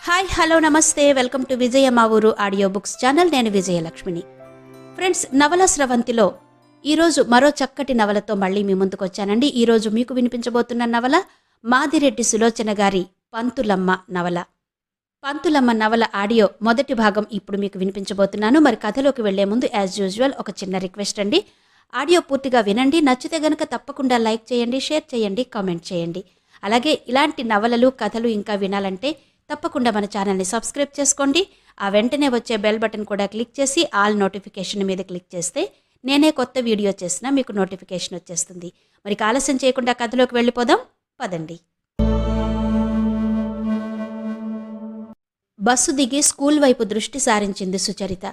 Hi hello నమస్తే welcome to విజయ మా ఊరు ఆడియో బుక్స్ ఛానల్. నేను విజయలక్ష్మిని. ఫ్రెండ్స్, నవల స్రవంతిలో ఈరోజు మరో చక్కటి నవలతో మళ్ళీ మీ ముందుకు వచ్చానండి. ఈరోజు మీకు వినిపించబోతున్న నవల మాదిరెడ్డి సులోచన గారి పంతులమ్మ నవల. పంతులమ్మ నవల ఆడియో మొదటి భాగం ఇప్పుడు మీకు వినిపించబోతున్నాను. మరి కథలోకి వెళ్లే ముందు యాజ్ యూజువల్ ఒక చిన్న రిక్వెస్ట్ అండి. ఆడియో పూర్తిగా వినండి. నచ్చితే గనక తప్పకుండా లైక్ చేయండి, షేర్ చేయండి, కామెంట్ చేయండి. అలాగే ఇలాంటి నవలలు కథలు ఇంకా వినాలంటే తప్పకుండా మన ఛానల్ని సబ్స్క్రైబ్ చేసుకోండి. ఆ వెంటనే వచ్చే బెల్ బటన్ కూడా క్లిక్ చేసి ఆల్ నోటిఫికేషన్ మీద క్లిక్ చేస్తే నేనే కొత్త వీడియో చేసినా మీకు నోటిఫికేషన్ వచ్చేస్తుంది. మరి ఆలస్యం చేయకుండా కథలోకి వెళ్ళిపోదాం పదండి. బస్సు దిగి స్కూల్ వైపు దృష్టి సారించింది సుచరిత.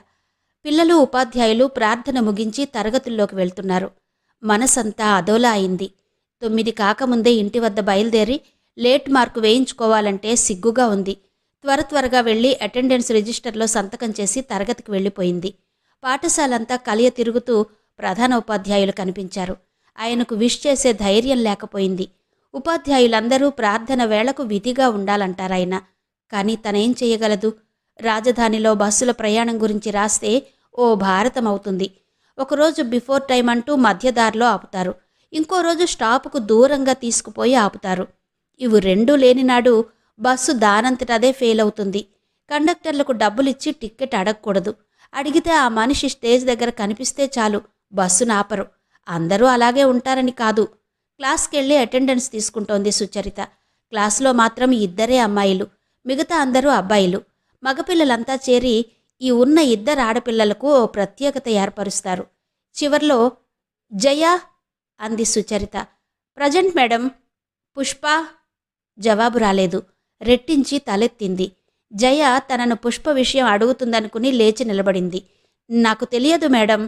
పిల్లలు ఉపాధ్యాయులు ప్రార్థన ముగించి తరగతుల్లోకి వెళ్తున్నారు. మనసంతా అదోలా అయింది. 9 కాకముందే ఇంటి వద్ద బయలుదేరి లేట్ మార్కు వేయించుకోవాలంటే సిగ్గుగా ఉంది. త్వరగా వెళ్లి అటెండెన్స్ రిజిస్టర్లో సంతకం చేసి తరగతికి వెళ్ళిపోయింది. పాఠశాలంతా కలియ తిరుగుతూ ప్రధాన ఉపాధ్యాయులు కనిపించారు. ఆయనకు విష్ చేసే ధైర్యం లేకపోయింది. ఉపాధ్యాయులందరూ ప్రార్థన వేళకు విధిగా ఉండాలంటారాయన. కానీ తనేం చేయగలదు? రాజధానిలో బస్సుల ప్రయాణం గురించి రాస్తే ఓ భారతం అవుతుంది. ఒకరోజు బిఫోర్ టైం అంటూ మధ్యదారిలో ఆపుతారు. ఇంకో రోజు స్టాపుకు దూరంగా తీసుకుపోయి ఆపుతారు. ఇవి రెండూ లేనినాడు బస్సు దానంతటదే ఫెయిల్ అవుతుంది. కండక్టర్లకు డబ్బులిచ్చి టిక్కెట్ అడగకూడదు. అడిగితే ఆ మనిషి స్టేజ్ దగ్గర కనిపిస్తే చాలు, బస్సును ఆపరు. అందరూ అలాగే ఉంటారని కాదు. క్లాస్కెళ్ళి అటెండెన్స్ తీసుకుంటోంది సుచరిత. క్లాసులో మాత్రం 2 అమ్మాయిలు, మిగతా అందరూ అబ్బాయిలు. మగపిల్లలంతా చేరి ఈ ఉన్న 2 ఆడపిల్లలకు ఓ ప్రత్యేకత ఏర్పరుస్తారు. చివర్లో జయ అంది సుచరిత. Present madam. పుష్ప జవాబు రాలేదు. రెట్టించి తలెత్తింది. జయ తనను పుష్ప విషయం అడుగుతుందనుకుని లేచి నిలబడింది. నాకు తెలియదు మేడం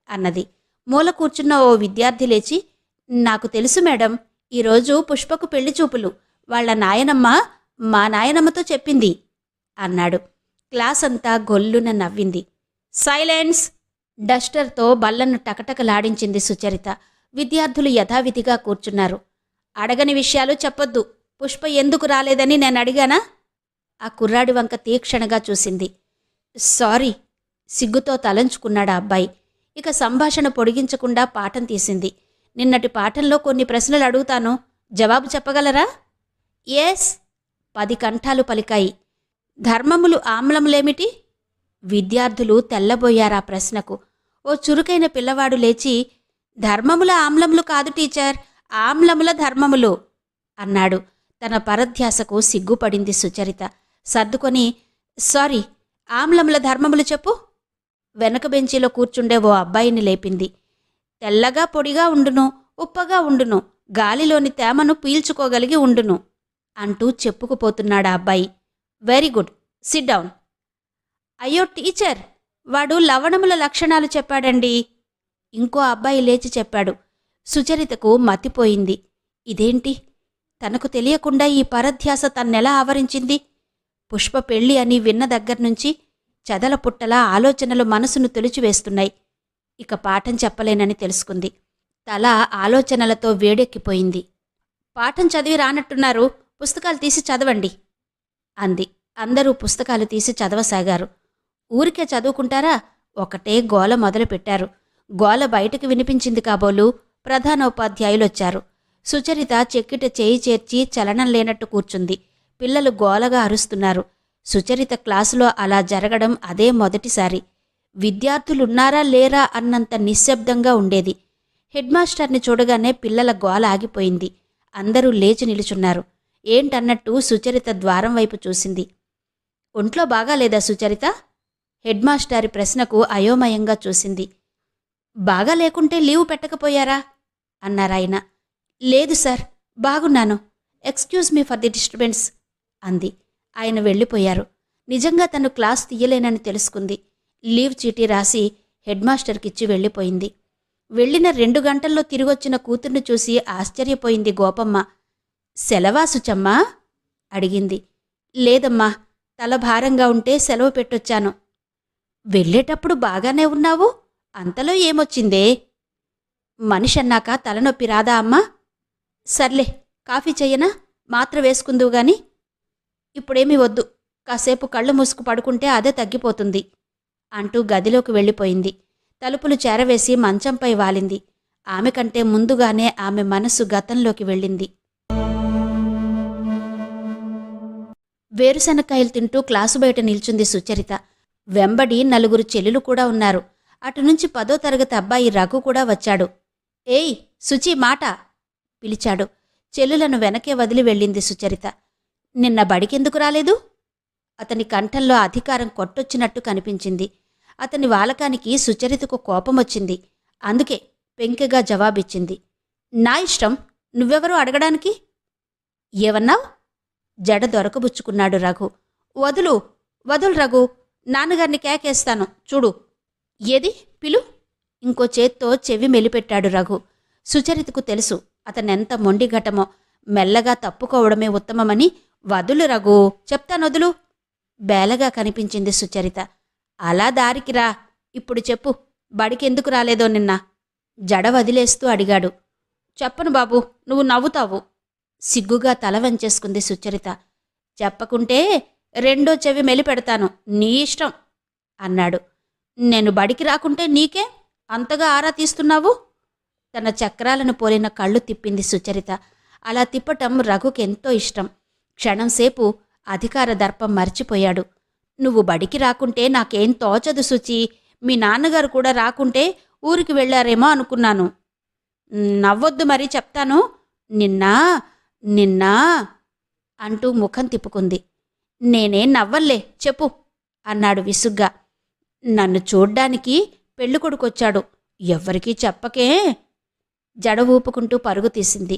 అన్నది. మూల కూర్చున్న ఓ విద్యార్థి లేచి, నాకు తెలుసు మేడం, ఈరోజు పుష్పకు పెళ్లి చూపులు. వాళ్ల నాయనమ్మ మా నాయనమ్మతో చెప్పింది అన్నాడు. క్లాస్ అంతా గొల్లున నవ్వింది. సైలెన్స్! డస్టర్తో బల్లను టకటకలాడించింది సుచరిత. విద్యార్థులు యథావిధిగా కూర్చున్నారు. అడగని విషయాలు చెప్పొద్దు. పుష్ప ఎందుకు రాలేదని నేను అడిగానా? ఆ కుర్రాడి వంక తీక్షణగా చూసింది. సారీ, సిగ్గుతో తలంచుకున్నాడు ఆ అబ్బాయి. ఇక సంభాషణ పొడిగించకుండా పాఠం తీసింది. నిన్నటి పాఠంలో కొన్ని ప్రశ్నలు అడుగుతాను, జవాబు చెప్పగలరా? ఎస్ 10 కంఠాలు పలికాయి. ధర్మములు ఆమ్లములేమిటి? విద్యార్థులు తెల్లబోయారా ప్రశ్నకు. ఓ చురుకైన పిల్లవాడు లేచి, ధర్మముల ఆమ్లములు కాదు టీచర్, ఆమ్లముల ధర్మములు అన్నాడు. తన పరధ్యాసకు సిగ్గుపడింది సుచరిత. సర్దుకొని, సారీ, ఆమ్లముల ధర్మములు చెప్పు. వెనక బెంచీలో కూర్చుండే ఓ అబ్బాయిని లేపింది. తెల్లగా పొడిగా ఉండును, ఉప్పగా ఉండును, గాలిలోని తేమను పీల్చుకోగలిగి ఉండును అంటూ చెప్పుకుపోతున్నాడా అబ్బాయి. Very good, SIT down. అయ్యో టీచర్, వాడు లవణముల లక్షణాలు చెప్పాడండి. ఇంకో అబ్బాయి లేచి చెప్పాడు. సుచరితకు మతిపోయింది. ఇదేంటి? తనకు తెలియకుండా ఈ పరధ్యాస తన్నెలా ఆవరించింది? పుష్ప పెళ్ళి అని విన్న దగ్గర్నుంచి చెదల పుట్టలా ఆలోచనలు మనసును తొలిచివేస్తున్నాయి. ఇక పాఠం చెప్పలేనని తెలుసుకుంది. తల ఆలోచనలతో వేడెక్కిపోయింది. పాఠం చదివి రానట్టున్నారు, పుస్తకాలు తీసి చదవండి అంది. అందరూ పుస్తకాలు తీసి చదవసాగారు. ఊరికే చదువుకుంటారా? ఒకటే గోల మొదలుపెట్టారు. గోల బయటకు వినిపించింది కాబోలు ప్రధానోపాధ్యాయులొచ్చారు. సుచరిత చెక్కిట చేయి చేర్చి చలనం లేనట్టు కూర్చుంది. పిల్లలు గోలగా అరుస్తున్నారు. సుచరిత క్లాసులో అలా జరగడం అదే మొదటిసారి. విద్యార్థులున్నారా లేరా అన్నంత నిశ్శబ్దంగా ఉండేది. హెడ్మాస్టర్ని చూడగానే పిల్లల గోల ఆగిపోయింది. అందరూ లేచి నిలుచున్నారు. ఏంటన్నట్టు సుచరిత ద్వారం వైపు చూసింది. ఒంట్లో బాగాలేదా సుచరిత? హెడ్మాస్టారి ప్రశ్నకు అయోమయంగా చూసింది. బాగా లేకుంటే లీవు పెట్టకపోయారా అన్నారాయన. లేదు సార్, బాగున్నాను. Excuse me for the disturbance అంది. ఆయన వెళ్ళిపోయారు. నిజంగా తను క్లాస్ తీయలేనని తెలుసుకుంది. లీవ్ చీటీ రాసి హెడ్మాస్టర్కిచ్చి వెళ్ళిపోయింది. వెళ్ళిన 2 గంటల్లో తిరిగొచ్చిన కూతుర్ని చూసి ఆశ్చర్యపోయింది గోపమ్మ. సెలవా సుచమ్మా అడిగింది. లేదమ్మా, తల భారంగా ఉంటే సెలవు పెట్టొచ్చాను. వెళ్ళేటప్పుడు బాగానే ఉన్నావు, అంతలో ఏమొచ్చిందే? మనిషన్నాక తలనొప్పి రాదా అమ్మా? సర్లే, కాఫీ చెయ్యనా? మాత్ర వేసుకుందువు గాని. ఇప్పుడేమీ వద్దు, కాసేపు కళ్ళు మూసుకు పడుకుంటే అదే తగ్గిపోతుంది అంటూ గదిలోకి వెళ్ళిపోయింది. తలుపులు చేరవేసి మంచంపై వాలింది. ఆమె కంటే ముందుగానే ఆమె మనసు గతంలోకి వెళ్ళింది. వేరుశనక్కాయలు తింటూ క్లాసు బయట నిల్చుంది సుచరిత. వెంబడి నలుగురు చెల్లెలు కూడా ఉన్నారు. అటునుంచి 10వ తరగతి అబ్బాయి రఘు కూడా వచ్చాడు. ఏయ్ సుచి, మాట పిలిచాడు. చెల్లులను వెనకే వదిలి వెళ్ళింది సుచరిత. నిన్న బడికెందుకు రాలేదు? అతని కంఠంలో అధికారం కొట్టొచ్చినట్టు కనిపించింది. అతని వాలకానికి సుచరితకు కోపమొచ్చింది. అందుకే పెంకెగా జవాబిచ్చింది. నా ఇష్టం, నువ్వెవరూ అడగడానికి? ఏవన్నావ్? జడ దొరకబుచ్చుకున్నాడు రఘు. వదులు వదులు రఘు, నాన్నగారిని కేకేస్తాను చూడు. ఏది పిలు? ఇంకో చేత్తో చెవి మెలిపెట్టాడు రఘు. సుచరితకు తెలుసు అతనెంత మొండిఘటమో. మెల్లగా తప్పుకోవడమే ఉత్తమమని. వదులు రఘు, చెప్తానొదులు. బేలగా కనిపించింది సుచరిత. అలా దారికిరా. ఇప్పుడు చెప్పు, బడికెందుకు రాలేదో నిన్న? జడ వదిలేస్తూ అడిగాడు. చెప్పను బాబు, నువ్వు నవ్వుతావు. సిగ్గుగా తల వంచేసుకుంది సుచరిత. చెప్పకుంటే రెండో చెవి మెలిపెడతాను, నీ ఇష్టం అన్నాడు. నేను బడికి రాకుంటే నీకే అంతగా ఆరా తీస్తున్నావు? తన చక్రాలను పోలిన కళ్ళు తిప్పింది సుచరిత. అలా తిప్పటం రఘుకెంతో ఇష్టం. క్షణంసేపు అధికార దర్పం మర్చిపోయాడు. నువ్వు బడికి రాకుంటే నాకేం తోచదు సుచి. మీ నాన్నగారు కూడా రాకుంటే ఊరికి వెళ్లారేమో అనుకున్నాను. నవ్వొద్దు మరి, చెప్తాను. నిన్నా నిన్నా అంటూ ముఖం తిప్పుకుంది. నేనేం నవ్వల్లే, చెప్పు అన్నాడు విసుగ్గా. నన్ను చూడ్డానికి పెళ్ళికొడుకొచ్చాడు, ఎవ్వరికీ చెప్పకే. జడ ఊపుకుంటూ పరుగు తీసింది.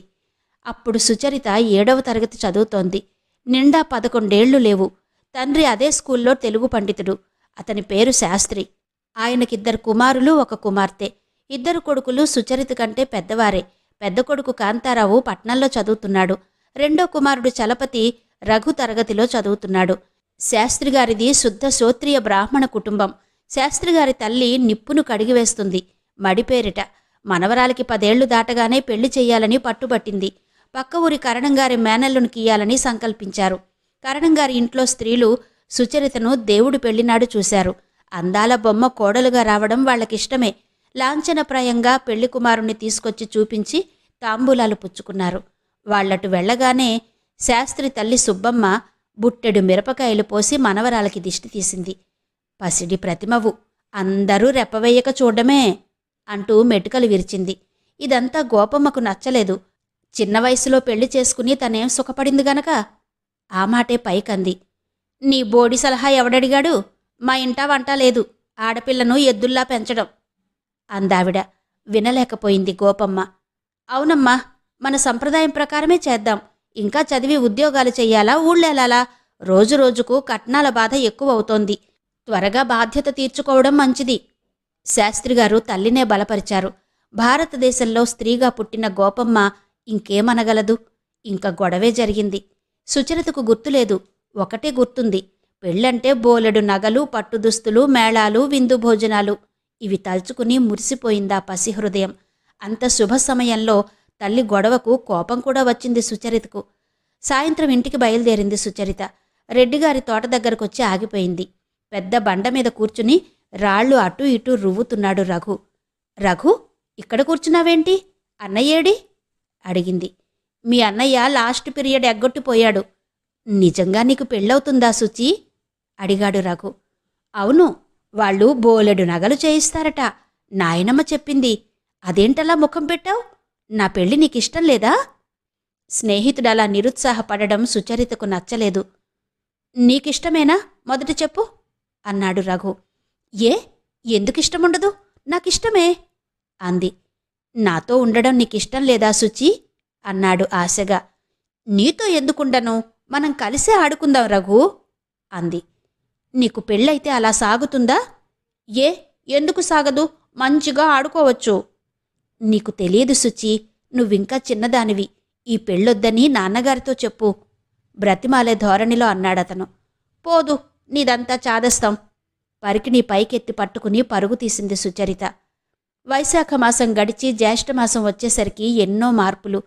అప్పుడు సుచరిత 7వ తరగతి చదువుతోంది. నిండా 11 లేవు. తండ్రి అదే స్కూల్లో తెలుగు పండితుడు. అతని పేరు శాస్త్రి. ఆయనకిద్దరు కుమారులు, ఒక కుమార్తె. 2 కొడుకులు సుచరిత కంటే పెద్దవారే. పెద్ద కొడుకు కాంతారావు పట్నంలో చదువుతున్నాడు. రెండో కుమారుడు చలపతి రఘు తరగతిలో చదువుతున్నాడు. శాస్త్రిగారిది శుద్ధ శ్రోత్రియ బ్రాహ్మణ కుటుంబం. శాస్త్రిగారి తల్లి నిప్పును కడిగివేస్తుంది మడిపేరిట. మనవరాలికి 10 ఏళ్లు దాటగానే పెళ్లి చెయ్యాలని పట్టుబట్టింది. పక్క ఊరి కరణంగారి మేనల్లును కీయాలని సంకల్పించారు. కరణంగారి ఇంట్లో స్త్రీలు సుచరితను దేవుడు పెళ్లినాడు చూశారు. అందాల బొమ్మ కోడలుగా రావడం వాళ్లకిష్టమే. లాంఛనప్రాయంగా పెళ్లి కుమారుణ్ణి తీసుకొచ్చి చూపించి తాంబూలాలు పుచ్చుకున్నారు. వాళ్లటు వెళ్లగానే శాస్త్రి తల్లి సుబ్బమ్మ బుట్టెడు మిరపకాయలు పోసి మనవరాలకి దిష్టి తీసింది. పసిడి ప్రతిమవు, అందరూ రెప్పవేయక చూడమే అంటూ మెటుకలు విరిచింది. ఇదంతా గోపమ్మకు నచ్చలేదు. చిన్న వయసులో పెళ్లి చేసుకుని తనేం సుఖపడింది గనక ఆ మాటే పైకంది. నీ బోడి సలహా ఎవడడిగాడు? మా ఇంటా వంట లేదు, ఆడపిల్లను ఎద్దుల్లా పెంచడం అందావిడ. వినలేకపోయింది గోపమ్మ. అవునమ్మా, మన సంప్రదాయం ప్రకారమే చేద్దాం. ఇంకా చదివి ఉద్యోగాలు చెయ్యాలా, ఊళ్ళేలాలా? రోజురోజుకు కట్నాల బాధ ఎక్కువవుతోంది. త్వరగా బాధ్యత తీర్చుకోవడం మంచిది. శాస్త్రిగారు తల్లినే బలపరిచారు. భారతదేశంలో స్త్రీగా పుట్టిన గోపమ్మ ఇంకేమనగలదు? ఇంక గొడవే జరిగింది. సుచరితకు గుర్తులేదు, ఒకటే గుర్తుంది. పెళ్ళంటే బోలెడు నగలు, పట్టుదుస్తులు, మేళాలు, విందు భోజనాలు. ఇవి తలుచుకుని మురిసిపోయిందా పసిహృదయం. అంత శుభ సమయంలో తల్లి గొడవకు కోపం కూడా వచ్చింది సుచరితకు. సాయంత్రం ఇంటికి బయలుదేరింది సుచరిత. రెడ్డిగారి తోట దగ్గరకొచ్చి ఆగిపోయింది. పెద్ద బండ మీద కూర్చుని రాళ్లు అటూ ఇటూ రువ్వుతున్నాడు రఘు. రఘు, ఇక్కడ కూర్చున్నావేంటి? అన్నయ్యేడి అడిగింది. మీ అన్నయ్య లాస్ట్ పీరియడ్ ఎగ్గొట్టిపోయాడు. నిజంగా నీకు పెళ్ళవుతుందా సుచి అడిగాడు రఘు. అవును, వాళ్ళు బోలెడు నగలు చేయిస్తారట, నాయనమ్మ చెప్పింది. అదేంటలా ముఖం పెట్టావు? నా పెళ్లి నీకిష్టం లేదా? స్నేహితుడలా నిరుత్సాహపడడం సుచరితకు నచ్చలేదు. నీకిష్టమేనా? మొదట చెప్పు అన్నాడు రఘు. ఏ, ఎందుకిష్టముండదు? నాకిష్టమే అంది. నాతో ఉండడం నీకిష్టం లేదా సుచి అన్నాడు ఆశగా. నీతో ఎందుకుండను, మనం కలిసే ఆడుకుందాం రఘు అంది. నీకు పెళ్ళైతే అలా సాగుతుందా? ఏ, ఎందుకు సాగదు? మంచిగా ఆడుకోవచ్చు. నీకు తెలియదు సుచి, నువ్వింకా చిన్నదానివి. ఈ పెళ్ళొద్దని నాన్నగారితో చెప్పు బ్రతిమాలే ధోరణిలో అన్నాడతను. పోదు, నీదంతా చాదస్తాం. పరికిణి పైకెత్తి పట్టుకుని పరుగు తీసింది సుచరిత. వైశాఖ మాసం గడిచి జ్యేష్ఠమాసం వచ్చేసరికి ఎన్నో మార్పులు.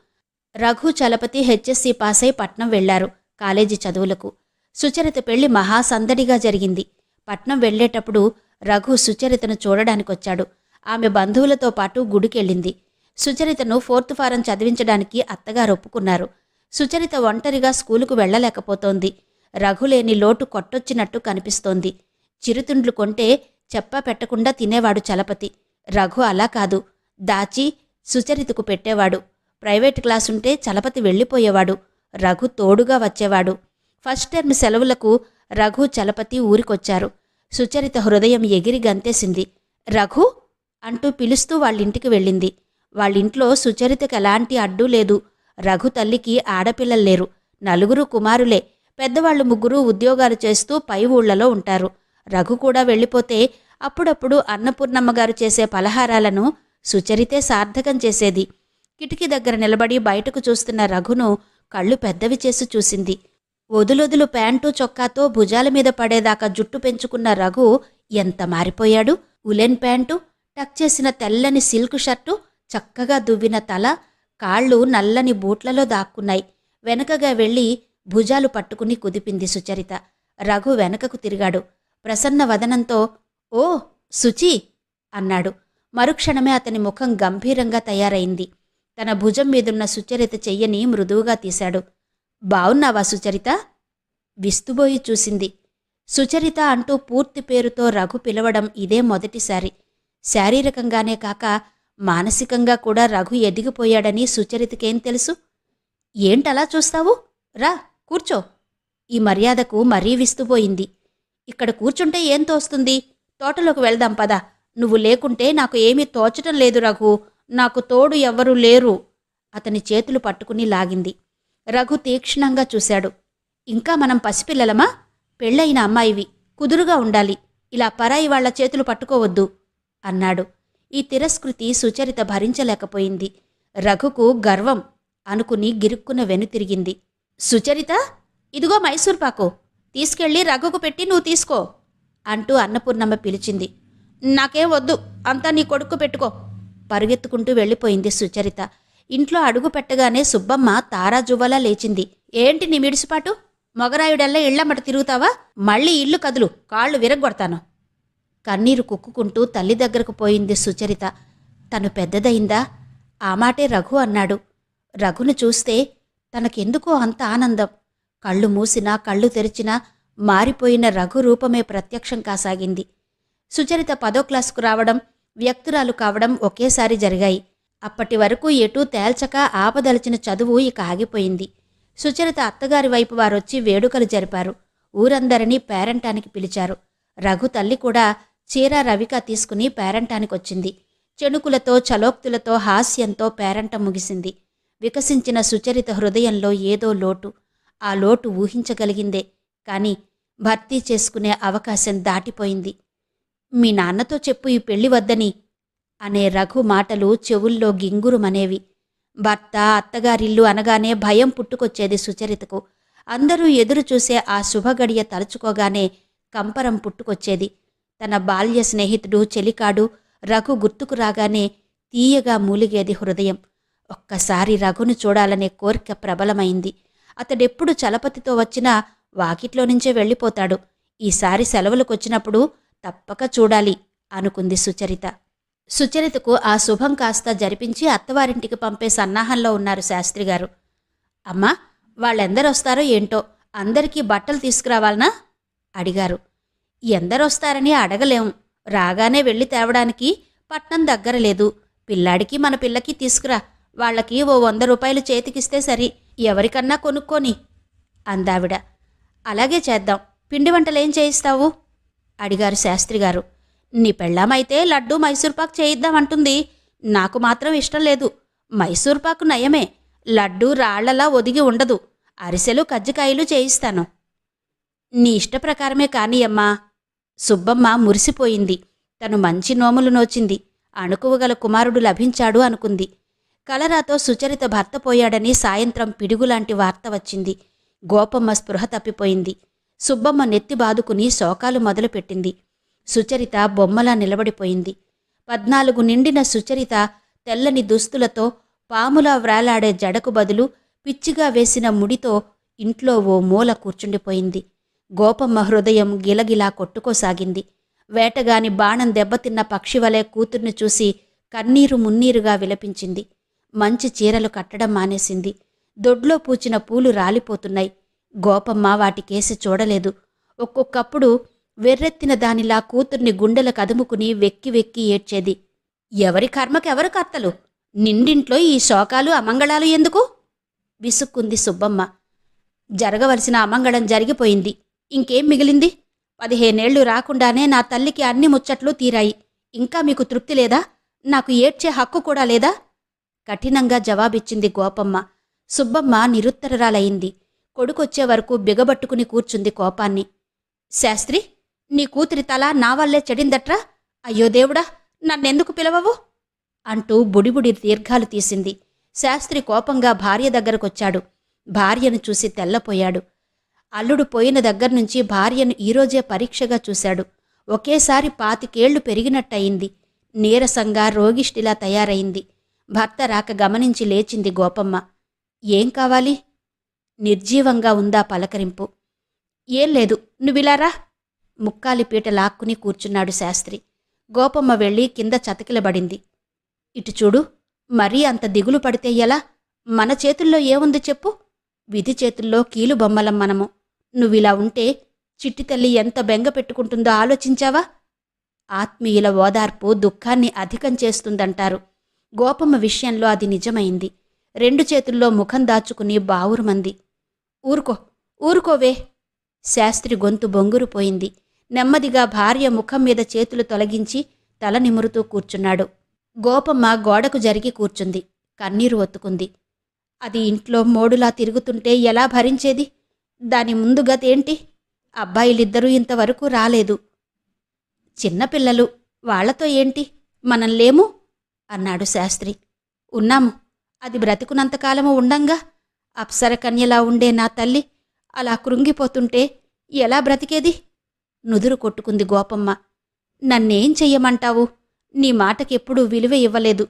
రఘు, చలపతి హెచ్ఎస్సి పాసై పట్నం వెళ్లారు కాలేజీ చదువులకు. సుచరిత పెళ్లి మహాసందడిగా జరిగింది. పట్నం వెళ్లేటప్పుడు రఘు సుచరితను చూడడానికొచ్చాడు. ఆమె బంధువులతో పాటు గుడికెళ్ళింది. సుచరితను 4th ఫారం చదివించడానికి అత్తగారు ఒప్పుకున్నారు. సుచరిత ఒంటరిగా స్కూలుకు వెళ్లలేకపోతోంది. రఘులేని లోటు కొట్టొచ్చినట్టు కనిపిస్తోంది. చిరుతిండ్లు కొంటే చెప్పా పెట్టకుండా తినేవాడు చలపతి. రఘు అలా కాదు, దాచి సుచరితకు పెట్టేవాడు. ప్రైవేట్ క్లాసుంటే చలపతి వెళ్ళిపోయేవాడు. రఘు తోడుగా వచ్చేవాడు. ఫస్ట్ టర్మ్ సెలవులకు రఘు చలపతి ఊరికొచ్చారు. సుచరిత హృదయం ఎగిరి గంతేసింది. రఘు అంటూ పిలుస్తూ వాళ్ళింటికి వెళ్ళింది. వాళ్ళింట్లో సుచరితకు ఎలాంటి అడ్డూ లేదు. రఘు తల్లికి ఆడపిల్లల్లేరు. 4 కుమారులే. పెద్దవాళ్లు 3 ఉద్యోగాలు చేస్తూ పై ఊళ్లలో ఉంటారు. రఘు కూడా వెళ్ళిపోతే అప్పుడప్పుడు అన్నపూర్ణమ్మగారు చేసే పలహారాలను సుచరితే సార్థకం చేసేది. కిటికీ దగ్గర నిలబడి బయటకు చూస్తున్న రఘును కళ్ళు పెద్దవి చేసి చూసింది. వదులొదులు ప్యాంటు చొక్కాతో భుజాల మీద పడేదాకా జుట్టు పెంచుకున్న రఘు ఎంత మారిపోయాడు. ఉలెన్ ప్యాంటు, టక్ చేసిన తెల్లని సిల్క్ షర్టు, చక్కగా దువ్విన తల, కాళ్ళు నల్లని బూట్లలో దాక్కున్నాయి. వెనకగా వెళ్ళి భుజాలు పట్టుకుని కుదిపింది సుచరిత. రఘు వెనకకు తిరిగాడు. ప్రసన్న వదనంతో "ఓ సుచి" అన్నాడు. మరుక్షణమే అతని ముఖం గంభీరంగా తయారైంది. తన భుజం మీదున్న సుచరిత చెయ్యని మృదువుగా తీశాడు. "బావున్నావా సుచరిత?" విస్తుబోయి చూసింది. సుచరిత అంటూ పూర్తి పేరుతో రఘు పిలవడం ఇదే మొదటిసారి. శారీరకంగానే కాక మానసికంగా కూడా రఘు ఎదిగిపోయాడని సుచరితకేం తెలుసు? "ఏంటలా చూస్తావు? రా కూర్చో." ఈ మర్యాదకు మరీ విస్తుపోయింది. "ఇక్కడ కూర్చుంటే ఏం తోస్తుంది? తోటలోకి వెళ్దాం పద. నువ్వు లేకుంటే నాకు ఏమీ తోచటం లేదు రఘు. నాకు తోడు ఎవ్వరూ లేరు." అతని చేతులు పట్టుకుని లాగింది. రఘు తీక్షణంగా చూశాడు. "ఇంకా మనం పసిపిల్లలమా? పెళ్ళయిన అమ్మాయివి. కుదురుగా ఉండాలి. ఇలా పరాయి వాళ్ల చేతులు పట్టుకోవద్దు" అన్నాడు. ఈ తిరస్కృతి సుచరిత భరించలేకపోయింది. రఘుకు గర్వం అనుకుని గిరుక్కున వెనుతిరిగింది. "సుచరిత, ఇదిగో మైసూర్పాకు. తీసుకెళ్ళి రఘుకు పెట్టి నువ్వు తీసుకో" అంటూ అన్నపూర్ణమ్మ పిలిచింది. "నాకేం వద్దు, అంతా నీ కొడుకు పెట్టుకో." పరుగెత్తుకుంటూ వెళ్ళిపోయింది సుచరిత. ఇంట్లో అడుగు పెట్టగానే సుబ్బమ్మ తారాజువ్వలా లేచింది. "ఏంటి నీ మిడిసిపాటు? మొగరాయుడల్లా ఇళ్లమ్మట తిరుగుతావా? మళ్ళీ ఇల్లు కదులు, కాళ్ళు విరగ్గొడతాను." కన్నీరు కుక్కుకుంటూ తల్లి దగ్గరకు పోయింది సుచరిత. తను పెద్దదయిందా? ఆ మాటే రఘు అన్నాడు. రఘును చూస్తే తనకెందుకో అంత ఆనందం. కళ్ళు మూసినా కళ్ళు తెరిచినా మారిపోయిన రఘు రూపమే ప్రత్యక్షం కాసాగింది. సుచరిత 10వ క్లాసుకు రావడం, వ్యక్తురాలు కావడం ఒకేసారి జరిగాయి. అప్పటి వరకు ఎటూ తేల్చక ఆపదలచిన చదువు ఇక ఆగిపోయింది. సుచరిత అత్తగారి వైపు వారొచ్చి వేడుకలు జరిపారు. ఊరందరినీ పేరంటానికి పిలిచారు. రఘు తల్లి కూడా చీర రవిక తీసుకుని పేరంటానికొచ్చింది. చెణుకులతో చలోక్తులతో హాస్యంతో పేరంటం ముగిసింది. వికసించిన సుచరిత హృదయంలో ఏదో లోటు. ఆ లోటు ఊహించగలిగిందే కాని భర్తీ చేసుకునే అవకాశం దాటిపోయింది. "మీ నాన్నతో చెప్పు ఈ పెళ్లి వద్దని" అనే రఘు మాటలు చెవుల్లో గింగురుమనేవి. భర్త, అత్తగారిల్లు అనగానే భయం పుట్టుకొచ్చేది సుచరితకు. అందరూ ఎదురు చూసే ఆ శుభగడియ తలుచుకోగానే కంపరం పుట్టుకొచ్చేది. తన బాల్య స్నేహితుడు, చెలికాడు రఘు గుర్తుకు రాగానే తీయగా మూలిగేది హృదయం. ఒక్కసారి రఘును చూడాలనే కోరిక ప్రబలమైంది. అతడెప్పుడు చలపతితో వచ్చినా వాకిట్లో నుంచే వెళ్ళిపోతాడు. ఈసారి సెలవులకొచ్చినప్పుడు తప్పక చూడాలి అనుకుంది సుచరిత. సుచరితకు ఆ శుభం కాస్త జరిపించి అత్తవారింటికి పంపే సన్నాహంలో ఉన్నారు శాస్త్రిగారు. "అమ్మా, వాళ్ళెందరొస్తారో ఏంటో, అందరికీ బట్టలు తీసుకురావాలనా?" అడిగారు. "ఎందరొస్తారని అడగలేం. రాగానే వెళ్ళి తేవడానికి పట్నం దగ్గర లేదు. పిల్లాడికి మన పిల్లకి తీసుకురా. వాళ్ళకి ఓ 100 రూపాయలు చేతికిస్తే సరి, ఎవరికన్నా కొనుక్కోని" అందావిడ. "అలాగే చేద్దాం. పిండి వంటలేం చేయిస్తావు?" అడిగారు శాస్త్రిగారు. "నీ పెళ్ళామైతే లడ్డూ మైసూర్పాకు చేయిద్దామంటుంది. నాకు మాత్రం ఇష్టం లేదు. మైసూర్పాకు నయమే, లడ్డూ రాళ్లలా ఒదిగి ఉండదు. అరిసెలు కజ్జికాయలు చేయిస్తాను." "నీ ఇష్టప్రకారమే కానీయమ్మా." సుబ్బమ్మ మురిసిపోయింది. తను మంచి నోములు నోచింది. అణుకువగల కుమారుడు లభించాడు అనుకుంది. కలరాతో సుచరిత భర్త పోయాడని సాయంత్రం పిడుగులాంటి వార్త వచ్చింది. గోపమ్మ స్పృహ తప్పిపోయింది. సుబ్బమ్మ నెత్తి బాదుకుని శోకాలు మొదలుపెట్టింది. సుచరిత బొమ్మలా నిలబడిపోయింది. 14 నిండిన సుచరిత తెల్లని దుస్తులతో, పాములా వ్రాలాడే జడకు బదులు పిచ్చిగా వేసిన ముడితో ఇంట్లో ఓ మూల కూర్చుండిపోయింది. గోపమ్మ హృదయం గిలగిలా కొట్టుకోసాగింది. వేటగాని బాణం దెబ్బతిన్న పక్షివలే కూతుర్ని చూసి కన్నీరు మున్నీరుగా విలపించింది. మంచి చీరలు కట్టడం మానేసింది. దొడ్లో పూచిన పూలు రాలిపోతున్నాయి. గోపమ్మ వాటికేసి చూడలేదు. ఒక్కొక్కప్పుడు వెర్రెత్తిన దానిలా కూతుర్ని గుండెల కదుముకుని వెక్కి వెక్కి ఏడ్చేది. ఎవరి కర్మకెవరు కర్తలు? నిండింట్లో ఈ శోకాలు అమంగళాలు ఎందుకు? విసుక్కుంది సుబ్బమ్మ. జరగవలసిన అమంగళం జరిగిపోయింది. ఇంకేం మిగిలింది? 15 రాకుండానే నా తల్లికి అన్ని ముచ్చట్లు తీరాయి. ఇంకా మీకు తృప్తి లేదా? నాకు ఏడ్చే హక్కు కూడా లేదా? కఠినంగా జవాబిచ్చింది గోపమ్మ. సుబ్బమ్మ నిరుత్తరరాలయింది. కొడుకొచ్చే వరకు బిగబట్టుకుని కూర్చుంది కోపాన్ని. శాస్త్రి, నీ కూతురి తల నా వల్లే చెడిందట్రా? అయ్యో దేవుడా, నన్నెందుకు పిలవవు? అంటూ బుడిబుడి దీర్ఘాలు తీసింది. శాస్త్రి కోపంగా భార్య దగ్గరకొచ్చాడు. భార్యను చూసి తెల్లపోయాడు. అల్లుడు పోయిన దగ్గర్నుంచి భార్యను ఈరోజే పరీక్షగా చూశాడు. ఒకేసారి 25 పెరిగినట్టయింది. నీరసంగా రోగిష్టిలా తయారైంది. భర్త రాక గమనించి లేచింది గోపమ్మ. ఏం కావాలి? నిర్జీవంగా ఉందా పలకరింపు. ఏం లేదు, నువ్విలారా. ముక్కాలిపీట లాక్కుని కూర్చున్నాడు శాస్త్రి. గోపమ్మ వెళ్ళి కింద చతికిలబడింది. ఇటు చూడు, మరీ అంత దిగులు పడితే ఎలా? మన చేతుల్లో ఏముంది చెప్పు? విధి చేతుల్లో కీలుబొమ్మలం మనము. నువ్విలా ఉంటే చిట్టి తల్లి ఎంత బెంగ పెట్టుకుంటుందో ఆలోచించావా? ఆత్మీయుల ఓదార్పు దుఃఖాన్ని అధికం చేస్తుందంటారు. గోపమ్మ విషయంలో అది నిజమైంది. 2 చేతుల్లో ముఖం దాచుకుని బావురుమంది. ఊరుకోవే. శాస్త్రి గొంతు బొంగురుపోయింది. నెమ్మదిగా భార్య ముఖం మీద చేతులు తొలగించి తల నిమురుతూ కూర్చున్నాడు. గోపమ్మ గోడకు జరిగి కూర్చుంది. కన్నీరు ఒత్తుకుంది. అది ఇంట్లో మోడులా తిరుగుతుంటే ఎలా భరించేది? దాని ముందు గతేంటి? అబ్బాయిలిద్దరూ ఇంతవరకు రాలేదు. చిన్నపిల్లలు, వాళ్లతో ఏంటి? మనం లేము అన్నాడు శాస్త్రి. ఉన్నాము. అది బ్రతికున్నంతకాలము ఉండంగా. అప్సరకన్యలా ఉండే నా తల్లి అలా కృంగిపోతుంటే ఎలా బ్రతికేది? నుదురు కొట్టుకుంది గోపమ్మ. నన్నేం చెయ్యమంటావు? నీ మాటకెప్పుడూ విలువ ఇవ్వలేదు.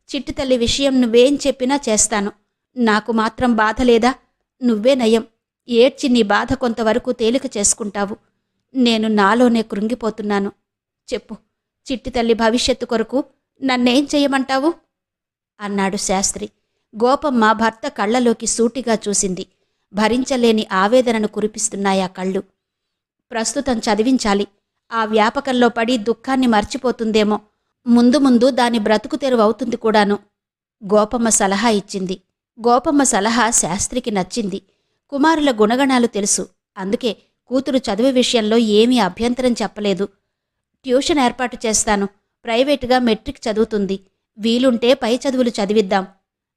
చిట్టి తల్లి విషయం నువ్వేం చెప్పినా చేస్తాను. నాకు మాత్రం బాధ లేదా? నువ్వే నయం. ఏడ్చి నీ బాధ కొంతవరకు తేలిక చేసుకుంటావు. నేను నాలోనే కృంగిపోతున్నాను. చెప్పు, చిట్టి తల్లి భవిష్యత్తు కొరకు నన్నేం చెయ్యమంటావు? అన్నాడు శాస్త్రి. గోపమ్మ భర్త కళ్లలోకి సూటిగా చూసింది. భరించలేని ఆవేదనను కురిపిస్తున్నాయా కళ్ళు. ప్రస్తుతం చదివించాలి. ఆ వ్యాపకంలో పడి దుఃఖాన్ని మర్చిపోతుందేమో. ముందు ముందు దాని బ్రతుకు తెరువవుతుంది కూడాను. గోపమ్మ సలహా ఇచ్చింది. గోపమ్మ సలహా శాస్త్రికి నచ్చింది. కుమారుల గుణగణాలు తెలుసు. అందుకే కూతురు చదువు విషయంలో ఏమీ అభ్యంతరం చెప్పలేదు. ట్యూషన్ ఏర్పాటు చేస్తాను. ప్రైవేటుగా మెట్రిక్ చదువుతుంది. వీలుంటే పై చదువులు చదివిద్దాం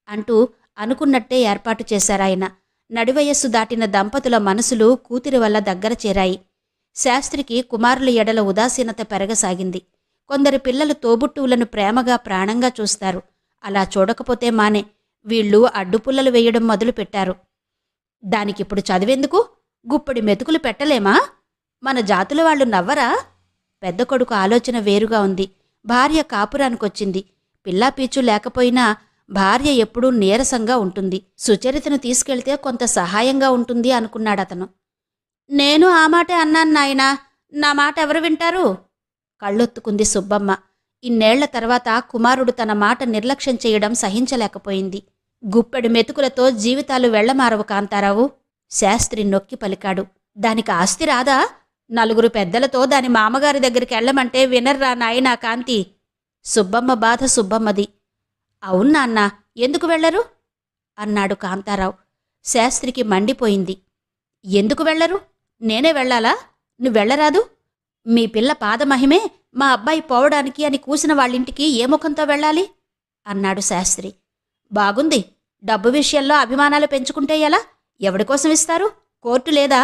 అంటూ అనుకున్నట్టే ఏర్పాటు చేశారాయన. నడివయస్సు దాటిన దంపతుల మనసులు కూతురి వల్ల దగ్గర చేరాయి. శాస్త్రికి కుమారుల ఎడల ఉదాసీనత పెరగసాగింది. కొందరు పిల్లలు తోబుట్టువులను ప్రేమగా ప్రాణంగా చూస్తారు. అలా చూడకపోతే మానే వీళ్ళు అడ్డుపుల్లలు వేయడం మొదలుపెట్టారు. దానికిప్పుడు చదివెందుకు? గుప్పడి మెతుకులు పెట్టలేమా? మన జాతుల వాళ్ళు నవ్వరా? పెద్ద కొడుకు ఆలోచన వేరుగా ఉంది. భార్య కాపురానికొచ్చింది. పిల్లాపీచు లేకపోయినా భార్య ఎప్పుడూ నీరసంగా ఉంటుంది. సుచరితను తీసుకెళ్తే కొంత సహాయంగా ఉంటుంది అనుకున్నాడతను. నేను ఆ మాటే అన్నాను నాయనా. నా మాట ఎవరు వింటారు? కళ్ళొత్తుకుంది సుబ్బమ్మ. ఇన్నేళ్ల తర్వాత కుమారుడు తన మాట నిర్లక్ష్యం చేయడం సహించలేకపోయింది. గుప్పెడు మెతుకులతో జీవితాలు వెళ్లమారవు కాంతారావు. శాస్త్రి నొక్కి పలికాడు. దానికి ఆస్తి రాదా? 4 పెద్దలతో దాని మామగారి దగ్గరికి వెళ్లమంటే వినర్రా నాయనా కాంతి. సుబ్బమ్మ బాధ సుబ్బమ్మది. అవునాన్నా, ఎందుకు వెళ్లరు అన్నాడు కాంతారావు. శాస్త్రికి మండిపోయింది. ఎందుకు వెళ్లరు? నేనే వెళ్లాలా? నువ్వెళ్లరాదు? మీ పిల్ల పాదమహిమే మా అబ్బాయి పోవడానికి అని కూసిన వాళ్ళింటికి ఏ ముఖంతో వెళ్ళాలి అన్నాడు శాస్త్రి. బాగుంది. డబ్బు విషయంలో అభిమానాలు పెంచుకుంటే ఎలా? ఎవడికోసం ఇస్తారు? కోర్టు లేదా?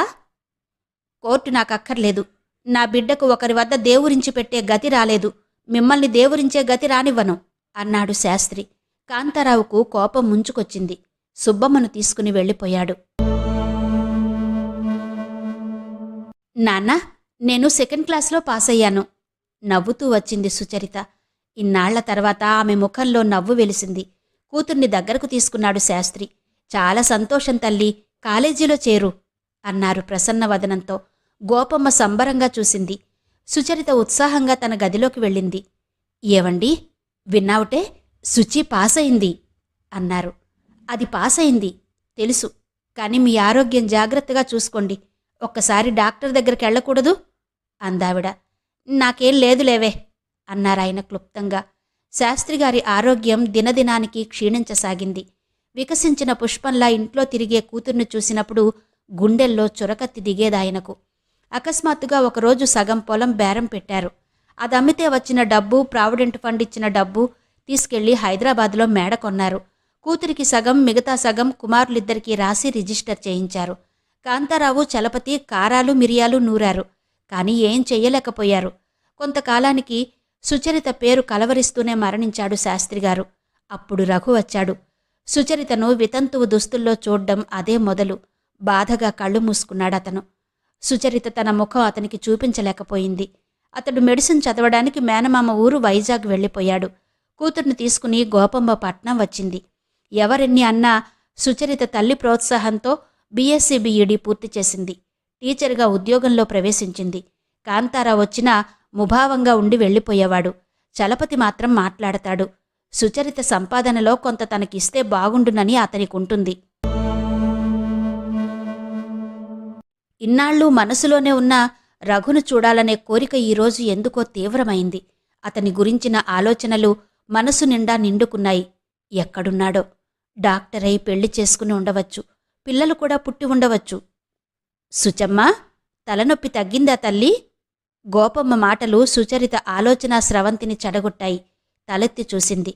కోర్టు నాకక్కర్లేదు. నా బిడ్డకు ఒకరి వద్ద దేవురించి పెట్టే గతి రాలేదు. మిమ్మల్ని దేవురించే గతి రానివ్వను అన్నాడు శాస్త్రి. కాంతారావుకు కోపం ముంచుకొచ్చింది. సుబ్బమ్మను తీసుకుని వెళ్ళిపోయాడు. నాన్నా, నేను 2nd క్లాస్లో పాసయ్యాను నవ్వుతూ వచ్చింది సుచరిత. ఇన్నాళ్ల తర్వాత ఆమె ముఖంలో నవ్వు వెలిసింది. కూతుర్ని దగ్గరకు తీసుకున్నాడు శాస్త్రి. చాలా సంతోషం తల్లి, కాలేజీలో చేరు అన్నారు ప్రసన్నవదనంతో. గోపమ్మ సంబరంగా చూసింది. సుచరిత ఉత్సాహంగా తన గదిలోకి వెళ్ళింది. ఏవండి, విన్నావుటే, సుచి పాసయింది అన్నారు. అది పాసయింది తెలుసు, కాని మీ ఆరోగ్యం జాగ్రత్తగా చూసుకోండి. ఒక్కసారి డాక్టర్ దగ్గరికి వెళ్ళకూడదు అందావిడ. నాకేం లేదులేవే అన్నారాయన క్లుప్తంగా. శాస్త్రిగారి ఆరోగ్యం దినదినానికి క్షీణించసాగింది. వికసించిన పుష్పంలా ఇంట్లో తిరిగే కూతుర్ను చూసినప్పుడు గుండెల్లో చురకత్తి దిగేదాయనకు. అకస్మాత్తుగా ఒకరోజు సగం పొలం బేరం పెట్టారు. అదమ్మితే వచ్చిన డబ్బు, ప్రావిడెంట్ ఫండ్ ఇచ్చిన డబ్బు తీసుకెళ్లి హైదరాబాద్లో మేడ కొన్నారు. కూతురికి సగం, మిగతా సగం కుమారులిద్దరికీ రాసి రిజిస్టర్ చేయించారు. కాంతారావు, చలపతి కారాలు మిరియాలు నూరారు. కాని ఏం చెయ్యలేకపోయారు. కొంతకాలానికి సుచరిత పేరు కలవరిస్తూనే మరణించాడు శాస్త్రిగారు. అప్పుడు రఘు వచ్చాడు. సుచరితను వితంతువు దుస్తుల్లో చూడ్డం అదే మొదలు. బాధగా కళ్ళు మూసుకున్నాడతను. సుచరిత తన ముఖం అతనికి చూపించలేకపోయింది. అతడు మెడిసిన్ చదవడానికి మేనమామ ఊరు వైజాగ్ వెళ్ళిపోయాడు. కూతుర్ని తీసుకుని గోపమ్మ పట్నం వచ్చింది. ఎవరెన్ని అన్నా సుచరిత తల్లి ప్రోత్సాహంతో బీఎస్సీ బీఈడీ పూర్తి చేసింది. టీచర్గా ఉద్యోగంలో ప్రవేశించింది. కాంతారావు వచ్చినా ముభావంగా ఉండి వెళ్ళిపోయేవాడు. చలపతి మాత్రం మాట్లాడతాడు. సుచరిత సంపాదనలో కొంత తనకిస్తే బాగుండునని అతనికుంటుంది. ఇన్నాళ్ళు మనసులోనే ఉన్న రఘును చూడాలనే కోరిక ఈరోజు ఎందుకో తీవ్రమైంది. అతని గురించిన ఆలోచనలు మనసు నిండా నిండుకున్నాయి. ఎక్కడున్నాడో? డాక్టరై పెళ్లి చేసుకుని ఉండవచ్చు. పిల్లలు కూడా పుట్టి ఉండవచ్చు. సుచమ్మా, తలనొప్పి తగ్గిందా తల్లి? గోపమ్మ మాటలు సుచరిత ఆలోచనా స్రవంతిని చెడగొట్టాయి. తలెత్తి చూసింది.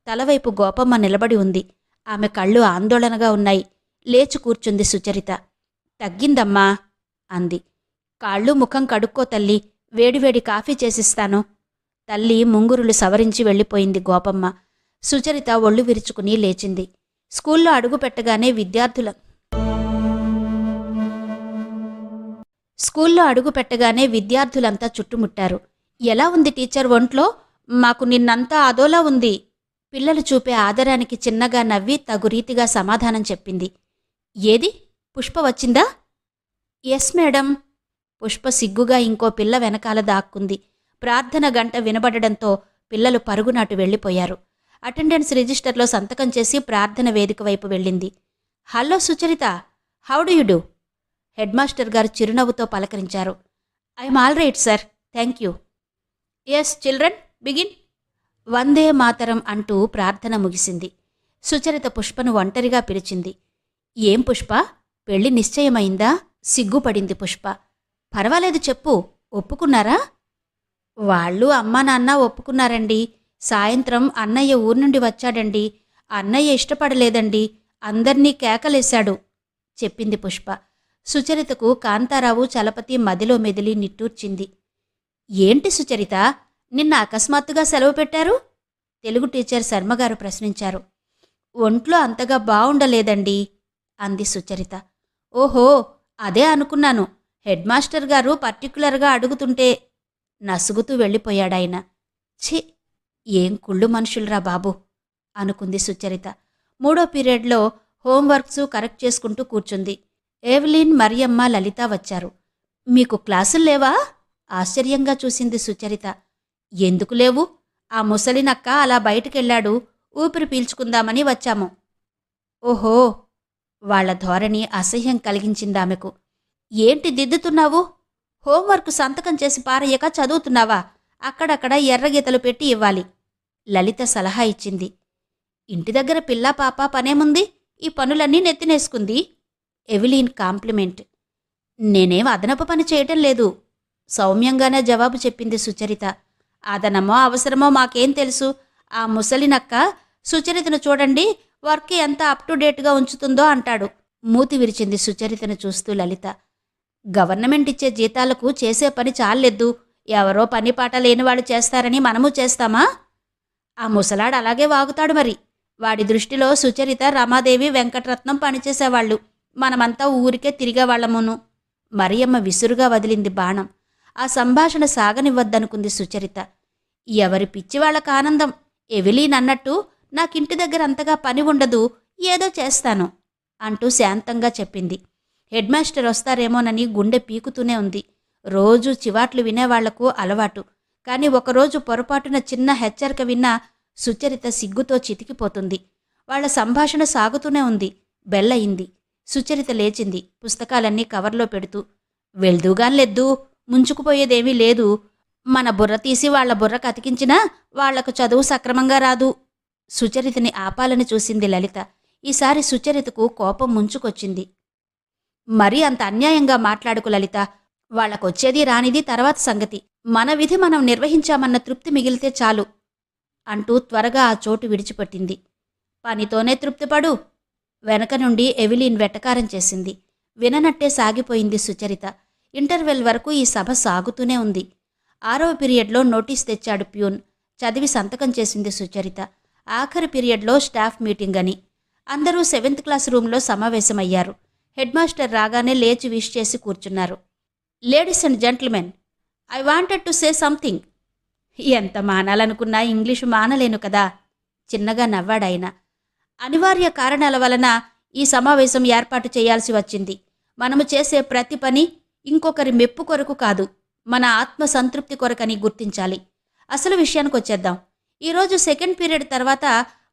తలవైపు గోపమ్మ నిలబడి ఉంది. ఆమె కళ్ళు ఆందోళనగా ఉన్నాయి. లేచి కూర్చుంది సుచరిత. తగ్గిందమ్మా అంది. కాళ్ళు ముఖం కడుక్కో తల్లి, వేడివేడి కాఫీ చేసిస్తాను. తల్లి ముంగురులు సవరించి వెళ్ళిపోయింది గోపమ్మ. సుచరిత ఒళ్ళు విరుచుకుని లేచింది. స్కూల్లో అడుగుపెట్టగానే విద్యార్థులంతా చుట్టుముట్టారు. ఎలా ఉంది టీచర్ ఒంట్లో? మాకు నిన్నంతా అదోలా ఉంది. పిల్లలు చూపే ఆదరానికి చిన్నగా నవ్వి తగురీతిగా సమాధానం చెప్పింది. ఏది, పుష్ప వచ్చిందా? Yes madam. పుష్ప సిగ్గుగా ఇంకో పిల్ల వెనకాల దాక్కుంది. ప్రార్థన గంట వినబడడంతో పిల్లలు పరుగునాటు వెళ్ళిపోయారు. అటెండెన్స్ రిజిస్టర్లో సంతకం చేసి ప్రార్థన వేదిక వైపు వెళ్ళింది. Hello Sucharitha, how do you do? Head master గారు చిరునవ్వుతో పలకరించారు. I'm all right sir, thank you. Yes children, begin. Vande Mataram అంటూ ప్రార్థన ముగిసింది. సుచరిత పుష్పను ఒంటరిగా పిలిచింది. ఏం పుష్ప, పెళ్లి నిశ్చయమైందా? సిగ్గుపడింది పుష్ప. పర్వాలేదు చెప్పు, ఒప్పుకున్నారా? వాళ్ళు అమ్మా నాన్న ఒప్పుకున్నారండి. సాయంత్రం అన్నయ్య ఊరు నుండి వచ్చాడండి. అన్నయ్య ఇష్టపడలేదండి, అందర్నీ కేకలేశాడు చెప్పింది పుష్ప. సుచరితకు కాంతారావు, చలపతి మదిలో మెదిలి నిట్టూర్చింది. ఏంటి సుచరిత, నిన్న అకస్మాత్తుగా సెలవు పెట్టారు? తెలుగు టీచర్ శర్మగారు ప్రశ్నించారు. ఒంట్లో అంతగా బావుండలేదండి అంది సుచరిత. ఓహో, అదే అనుకున్నాను. హెడ్ మాస్టర్ గారు పర్టిక్యులర్గా అడుగుతుంటే నసుగుతూ వెళ్ళిపోయాడాయన. ఛీ, ఏం కుళ్ళు మనుషులరా బాబు అనుకుంది సుచరిత. 3వ పీరియడ్లో హోంవర్క్సు కరెక్ట్ చేసుకుంటూ కూర్చుంది. ఏవెలిన్, మరియమ్మ, లలిత వచ్చారు. మీకు క్లాసులు లేవా? ఆశ్చర్యంగా చూసింది సుచరిత. ఎందుకు లేవు? ఆ ముసలినక్క అలా బయటికెళ్లాడు, ఊపిరి పీల్చుకుందామని వచ్చాము. ఓహో, వాళ్ల ధోరణి అసహ్యం కలిగించిందామెకు. ఏంటి దిద్దుతున్నావు? హోంవర్క్ సంతకం చేసి పారయ్యక చదువుతున్నావా? అక్కడక్కడ ఎర్రగీతలు పెట్టి ఇవ్వాలి. లలిత సలహా ఇచ్చింది. ఇంటి దగ్గర పిల్లా పాప పనేముంది, ఈ పనులన్నీ నెత్తినేసుకుంది. ఎవిలీన్ కాంప్లిమెంట్. నేనేం అదనపు పని చేయటం లేదు సౌమ్యంగానే జవాబు చెప్పింది సుచరిత. అదనమో అవసరమో మాకేం తెలుసు? ఆ ముసలినక్క సుచరితను చూడండి, వర్క్ ఎంత అప్ టు డేట్గా ఉంచుతుందో అంటాడు. మూతి విరిచింది సుచరితను చూస్తూ లలిత. గవర్నమెంట్ ఇచ్చే జీతాలకు చేసే పని చాలెద్దు. ఎవరో పని పాట లేనివాడు చేస్తారని మనము చేస్తామా? ఆ ముసలాడు అలాగే వాగుతాడు మరి. వాడి దృష్టిలో సుచరిత, రమాదేవి, వెంకటరత్నం పనిచేసేవాళ్ళు. మనమంతా ఊరికే తిరిగేవాళ్లమును. మరియమ్మ విసురుగా వదిలింది బాణం. ఆ సంభాషణ సాగనివ్వద్దనుకుంది సుచరిత. ఎవరి పిచ్చివాళ్లకు ఆనందం. ఎవిలీన్ అన్నట్టు నాకింటి దగ్గర అంతగా పని ఉండదు, ఏదో చేస్తాను అంటూ శాంతంగా చెప్పింది. హెడ్ మాస్టర్ వస్తారేమోనని గుండె పీకుతూనే ఉంది. రోజూ చివాట్లు వినేవాళ్లకు అలవాటు. కాని ఒకరోజు పొరపాటున చిన్న హెచ్చరిక విన్నా సుచరిత సిగ్గుతో చితికిపోతుంది. వాళ్ల సంభాషణ సాగుతూనే ఉంది. బెల్లయింది. సుచరిత లేచింది, పుస్తకాలన్నీ కవర్లో పెడుతూ. వెళ్దూగాన్లెద్దూ, ముంచుకుపోయేదేమీ లేదు. మన బుర్ర తీసి వాళ్ల బుర్ర కతికించినా వాళ్లకు చదువు సక్రమంగా రాదు. సుచరితని ఆపాలని చూసింది లలిత. ఈసారి సుచరితకు కోపం ముంచుకొచ్చింది. మరీ అంత అన్యాయంగా మాట్లాడుకు లలిత. వాళ్లకొచ్చేది రానిది తర్వాత సంగతి. మన విధి మనం నిర్వహించామన్న తృప్తి మిగిలితే చాలు అంటూ త్వరగా ఆ చోటు విడిచిపెట్టింది. పనితోనే తృప్తిపడు. వెనక నుండి ఎవిలీన్ వెటకారం చేసింది. విననట్టే సాగిపోయింది సుచరిత. ఇంటర్వెల్ వరకు ఈ సభ సాగుతూనే ఉంది. 6వ పీరియడ్లో నోటీస్ తెచ్చాడు ప్యూన్. చదివి సంతకం చేసింది సుచరిత. ఆఖరి పీరియడ్లో స్టాఫ్ మీటింగ్ అని. అందరూ 7th క్లాస్ రూంలో సమావేశమయ్యారు. హెడ్ మాస్టర్ రాగానే లేచి విష్ చేసి కూర్చున్నారు. Ladies and gentlemen, I wanted to say something. ఎంత మానాలనుకున్నా ఇంగ్లీషు మానలేను కదా. చిన్నగా నవ్వాడాయన. అనివార్య కారణాల వలన ఈ సమావేశం ఏర్పాటు చేయాల్సి వచ్చింది. మనము చేసే ప్రతి పని ఇంకొకరి మెప్పు కొరకు కాదు, మన ఆత్మ సంతృప్తి కొరకని గుర్తించాలి. అసలు విషయానికొచ్చేద్దాం. ఈరోజు 2nd పీరియడ్ తర్వాత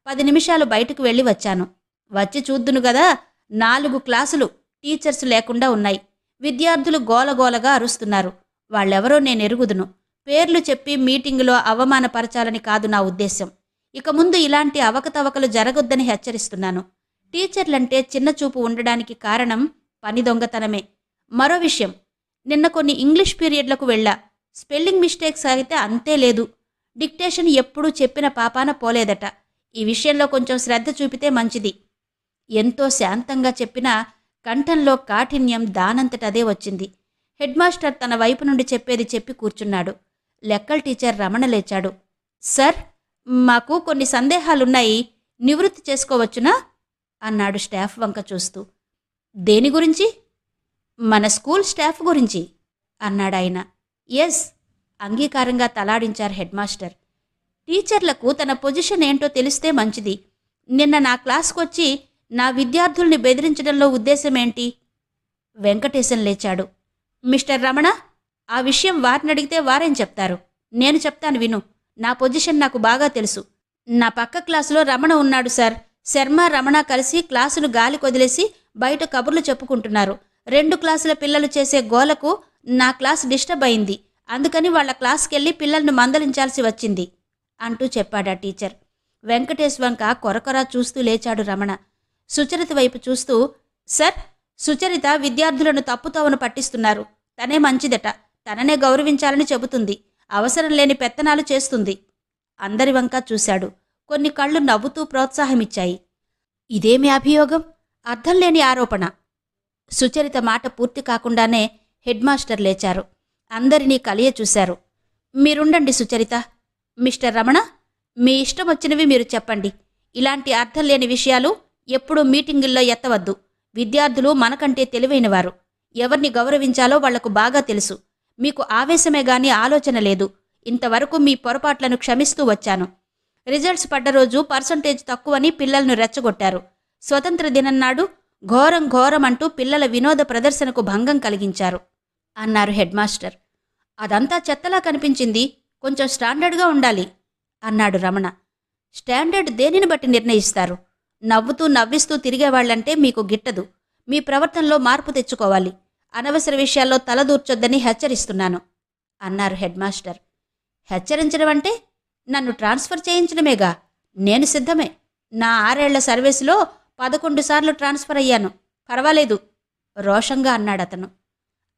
10 నిమిషాలు బయటకు వెళ్ళి వచ్చాను. వచ్చి చూద్దును గదా, 4 క్లాసులు టీచర్స్ లేకుండా ఉన్నాయి. విద్యార్థులు గోలగోలగా అరుస్తున్నారు. వాళ్ళెవరో నేనెరుగుదును. పేర్లు చెప్పి మీటింగులో అవమానపరచాలని కాదు నా ఉద్దేశం. ఇక ముందు ఇలాంటి అవకతవకలు జరగొద్దని హెచ్చరిస్తున్నాను. టీచర్లంటే చిన్నచూపు ఉండడానికి కారణం పని దొంగతనమే. మరో విషయం, నిన్న కొన్ని ఇంగ్లీష్ పీరియడ్లకు వెళ్ళా. స్పెల్లింగ్ మిస్టేక్స్ అయితే అంతే లేదు. డిక్టేషన్ ఎప్పుడూ చెప్పిన పాపాన పోలేదట. ఈ విషయంలో కొంచెం శ్రద్ధ చూపితే మంచిది. ఎంతో శాంతంగా చెప్పినా కంఠంలో కాఠిన్యం దానంతటదే వచ్చింది. హెడ్ మాస్టర్ తన వైపు నుండి చెప్పేది చెప్పి కూర్చున్నాడు. లెక్కల టీచర్ రమణ లేచాడు. సార్, మాకు కొన్ని సందేహాలున్నాయి, నివృత్తి చేసుకోవచ్చునా అన్నాడు స్టాఫ్ వంక చూస్తూ. దేని గురించి? మన స్కూల్ స్టాఫ్ గురించి అన్నాడాయన. ఎస్, అంగీకారంగా తలాడించారు హెడ్ మాస్టర్. టీచర్లకు తన పొజిషన్ ఏంటో తెలిస్తే మంచిది. నిన్న నా క్లాస్కొచ్చి నా విద్యార్థుల్ని బెదిరించడంలో ఉద్దేశమేంటి? వెంకటేశం లేచాడు. మిస్టర్ రమణ, ఆ విషయం వారినడిగితే వారేం చెప్తారు? నేను చెప్తాను విను. నా పొజిషన్ నాకు బాగా తెలుసు. నా పక్క క్లాసులో రమణ ఉన్నాడు సార్. శర్మ, రమణ కలిసి క్లాసును గాలి కొదిలేసి బయట కబుర్లు చెప్పుకుంటున్నారు. 2 క్లాసుల పిల్లలు చేసే గోలకు నా క్లాస్ డిస్టర్బ్ అయింది. అందుకని వాళ్ల క్లాస్కెళ్ళి పిల్లలను మందలించాల్సి వచ్చింది అంటూ చెప్పాడా టీచర్. వెంకటేశ్ వంక కొరకొరా చూస్తూ లేచాడు రమణ. సుచరిత వైపు చూస్తూ, సార్, సుచరిత విద్యార్థులను తప్పుతోవను పట్టిస్తున్నారు. తనే మంచిదట. తననే గౌరవించాలని చెబుతుంది. అవసరం లేని పెత్తనాలు చేస్తుంది. అందరి వంక చూశాడు. కొన్ని కళ్ళు నవ్వుతూ ప్రోత్సాహమిచ్చాయి. ఇదేమి అభియోగం? అర్థం లేని ఆరోపణ. సుచరిత మాట పూర్తి కాకుండానే హెడ్ మాస్టర్ లేచారు. అందరినీ కలియ చూశారు. మీరుండండి సుచరిత. మిస్టర్ రమణ, మీ ఇష్టం వచ్చినవి మీరు చెప్పండి. ఇలాంటి అర్థం లేని విషయాలు ఎప్పుడూ మీటింగుల్లో ఎత్తవద్దు. విద్యార్థులు మనకంటే తెలివైనవారు. ఎవరిని గౌరవించాలో వాళ్లకు బాగా తెలుసు. మీకు ఆవేశమే గాని ఆలోచన లేదు. ఇంతవరకు మీ పొరపాట్లను క్షమిస్తూ వచ్చాను. రిజల్ట్స్ పడ్డ రోజు పర్సంటేజ్ తక్కువని పిల్లలను రెచ్చగొట్టారు. స్వతంత్ర దినం నాడు ఘోరం ఘోరం అంటూ పిల్లల వినోద ప్రదర్శనకు భంగం కలిగించారు అన్నారు హెడ్ మాస్టర్. అదంతా చెత్తలా కనిపించింది. కొంచెం స్టాండర్డ్గా ఉండాలి అన్నాడు రమణ. స్టాండర్డ్ దేనిని బట్టి నిర్ణయిస్తారు? నవ్వుతూ నవ్విస్తూ తిరిగేవాళ్లంటే మీకు గిట్టదు. మీ ప్రవర్తనలో మార్పు తెచ్చుకోవాలి. అనవసర విషయాల్లో తలదూర్చొద్దని హెచ్చరిస్తున్నాను అన్నారు హెడ్ మాస్టర్. హెచ్చరించడం అంటే నన్ను ట్రాన్స్ఫర్ చేయించడమేగా. నేను సిద్ధమే. నా 6 ఏళ్ల సర్వీసులో 11 సార్లు ట్రాన్స్ఫర్ అయ్యాను. పర్వాలేదు రోషంగా అన్నాడతను.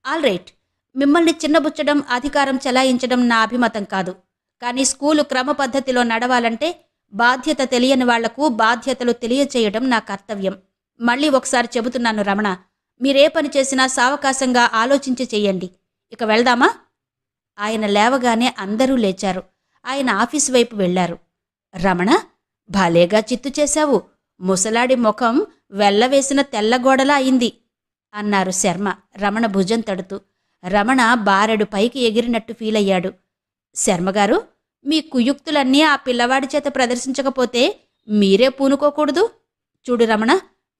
ఆల్ రైట్, మిమ్మల్ని చిన్నబుచ్చడం, అధికారం చెలాయించడం నా అభిమతం కాదు. కానీ స్కూలు క్రమ పద్ధతిలో నడవాలంటే బాధ్యత తెలియని వాళ్లకు బాధ్యతలు తెలియచేయడం నా కర్తవ్యం. మళ్ళీ ఒకసారి చెబుతున్నాను రమణ, మీరే పని చేసినా సావకాశంగా ఆలోచించి చెయ్యండి. ఇక వెళ్దామా? ఆయన లేవగానే అందరూ లేచారు. ఆయన ఆఫీసు వైపు వెళ్లారు. రమణ, భలేగా చిత్తు చేశావు. ముసలాడి ముఖం వెల్లవేసిన తెల్లగోడలా అయింది అన్నారు శర్మ రమణ భుజం తడుతూ. రమణ బారెడు పైకి ఎగిరినట్టు ఫీలయ్యాడు. శర్మగారు, మీ కుయుక్తులన్నీ ఆ పిల్లవాడి చేత ప్రదర్శించకపోతే మీరే పూనుకోకూడదు. చూడు రమణ,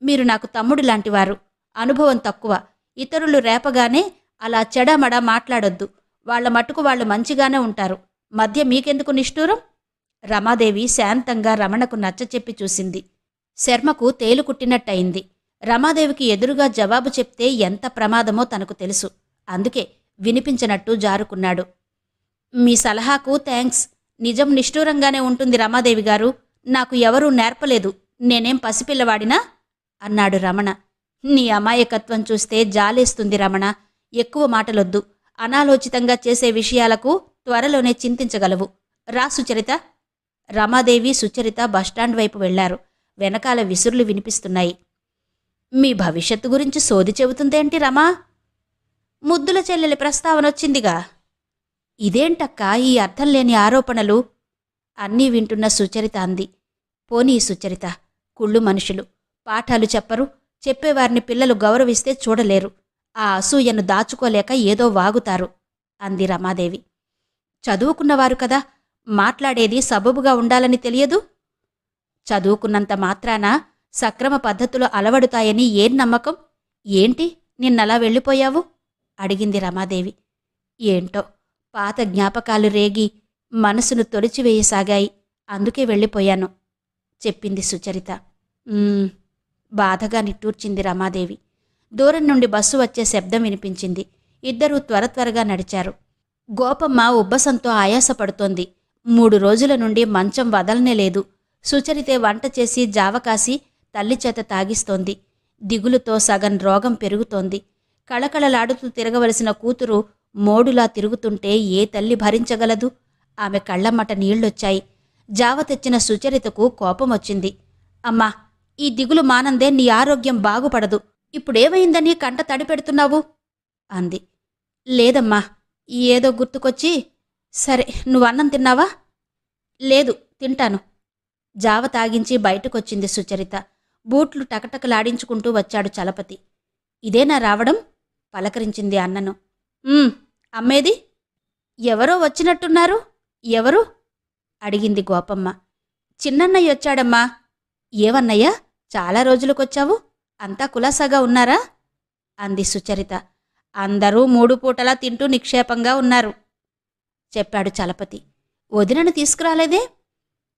మీరు నాకు తమ్ముడు లాంటివారు. అనుభవం తక్కువ. ఇతరులు రేపగానే అలా చెడామడా మాట్లాడొద్దు. వాళ్ల మట్టుకు వాళ్ళు మంచిగానే ఉంటారు. మధ్య మీకెందుకు నిష్ఠూరం? రమాదేవి శాంతంగా రమణకు నచ్చచెప్పి చూసింది. శర్మకు తేలు కుట్టినట్టయింది. రమాదేవికి ఎదురుగా జవాబు చెప్తే ఎంత ప్రమాదమో తనకు తెలుసు. అందుకే వినిపించనట్టు జారుకున్నాడు. మీ సలహాకు థ్యాంక్స్. నిజం నిష్ఠూరంగానే ఉంటుంది రమాదేవి గారు. నాకు ఎవరూ నేర్పలేదు. నేనేం పసిపిల్లవాడినా? అన్నాడు రమణ. నీ అమాయకత్వం చూస్తే జాలేస్తుంది రమణ. ఎక్కువ మాటలొద్దు. అనాలోచితంగా చేసే విషయాలకు త్వరలోనే చింతించగలవు. రా సుచరిత. రమాదేవి సుచరిత బస్టాండ్ వైపు వెళ్లారు. వెనకాల విసురులు వినిపిస్తున్నాయి. మీ భవిష్యత్తు గురించి సోది చెబుతుందేంటి రమా? ముద్దుల చెల్లెలి ప్రస్తావనొచ్చిందిగా. ఇదేంటక్కా ఈ అర్థంలేని ఆరోపణలు? అన్నీ వింటున్న సుచరిత అంది. పోనీ సుచరిత, కుళ్ళు మనుషులు. పాఠాలు చెప్పరు. చెప్పేవారిని పిల్లలు గౌరవిస్తే చూడలేరు. ఆ అసూయను దాచుకోలేక ఏదో వాగుతారు అంది రమాదేవి. చదువుకున్నవారు కదా, మాట్లాడేది సబబుగా ఉండాలని తెలియదు? చదువుకున్నంత మాత్రాన సక్రమ పద్ధతులు అలవడుతాయని ఏం నమ్మకం? ఏంటి నిన్నలా వెళ్ళిపోయావు? అడిగింది రమాదేవి. ఏంటో పాత జ్ఞాపకాలు రేగి మనసును తొలిచివేయసాగాయి. అందుకే వెళ్ళిపోయాను చెప్పింది సుచరిత. బాధగా నిట్టూర్చింది రమాదేవి. దూరం నుండి బస్సు వచ్చే శబ్దం వినిపించింది. ఇద్దరూ త్వరగా నడిచారు. గోపమ్మ ఉబ్బసంతో ఆయాసపడుతోంది. 3 రోజుల నుండి మంచం వదలనే లేదు. సుచరితే వంట చేసి జావకాసి తల్లి చేత తాగిస్తోంది. దిగులుతో సగం రోగం పెరుగుతోంది. కళకళలాడుతూ తిరగవలసిన కూతురు మోడులా తిరుగుతుంటే ఏ తల్లి భరించగలదు? ఆమె కళ్లమ్మట నీళ్లొచ్చాయి. జావ తెచ్చిన సుచరితకు కోపమొచ్చింది. అమ్మా, ఈ దిగులు మానందే నీ ఆరోగ్యం బాగుపడదు. ఇప్పుడేమైందని కంట తడిపెడుతున్నావు అంది. లేదమ్మా, ఏదో గుర్తుకొచ్చి. సరే, నువ్వన్నం తిన్నావా? లేదు, తింటాను. జావ తాగించి బయటకొచ్చింది సుచరిత. బూట్లు టకటకలాడించుకుంటూ వచ్చాడు చలపతి. ఇదేనా రావడం? పలకరించింది అన్నను. అమ్మేది? ఎవరో వచ్చినట్టున్నారు. ఎవరు? అడిగింది గోపమ్మ. చిన్నన్నయ్య వచ్చాడమ్మా. ఏవన్నయ్యా, చాలా రోజులకొచ్చావు? అంతా కులాసాగా ఉన్నారా? అంది సుచరిత. అందరూ 3 పూటలా తింటూ నిక్షేపంగా ఉన్నారు చెప్పాడు చలపతి. వదినను తీసుకురాలేదే?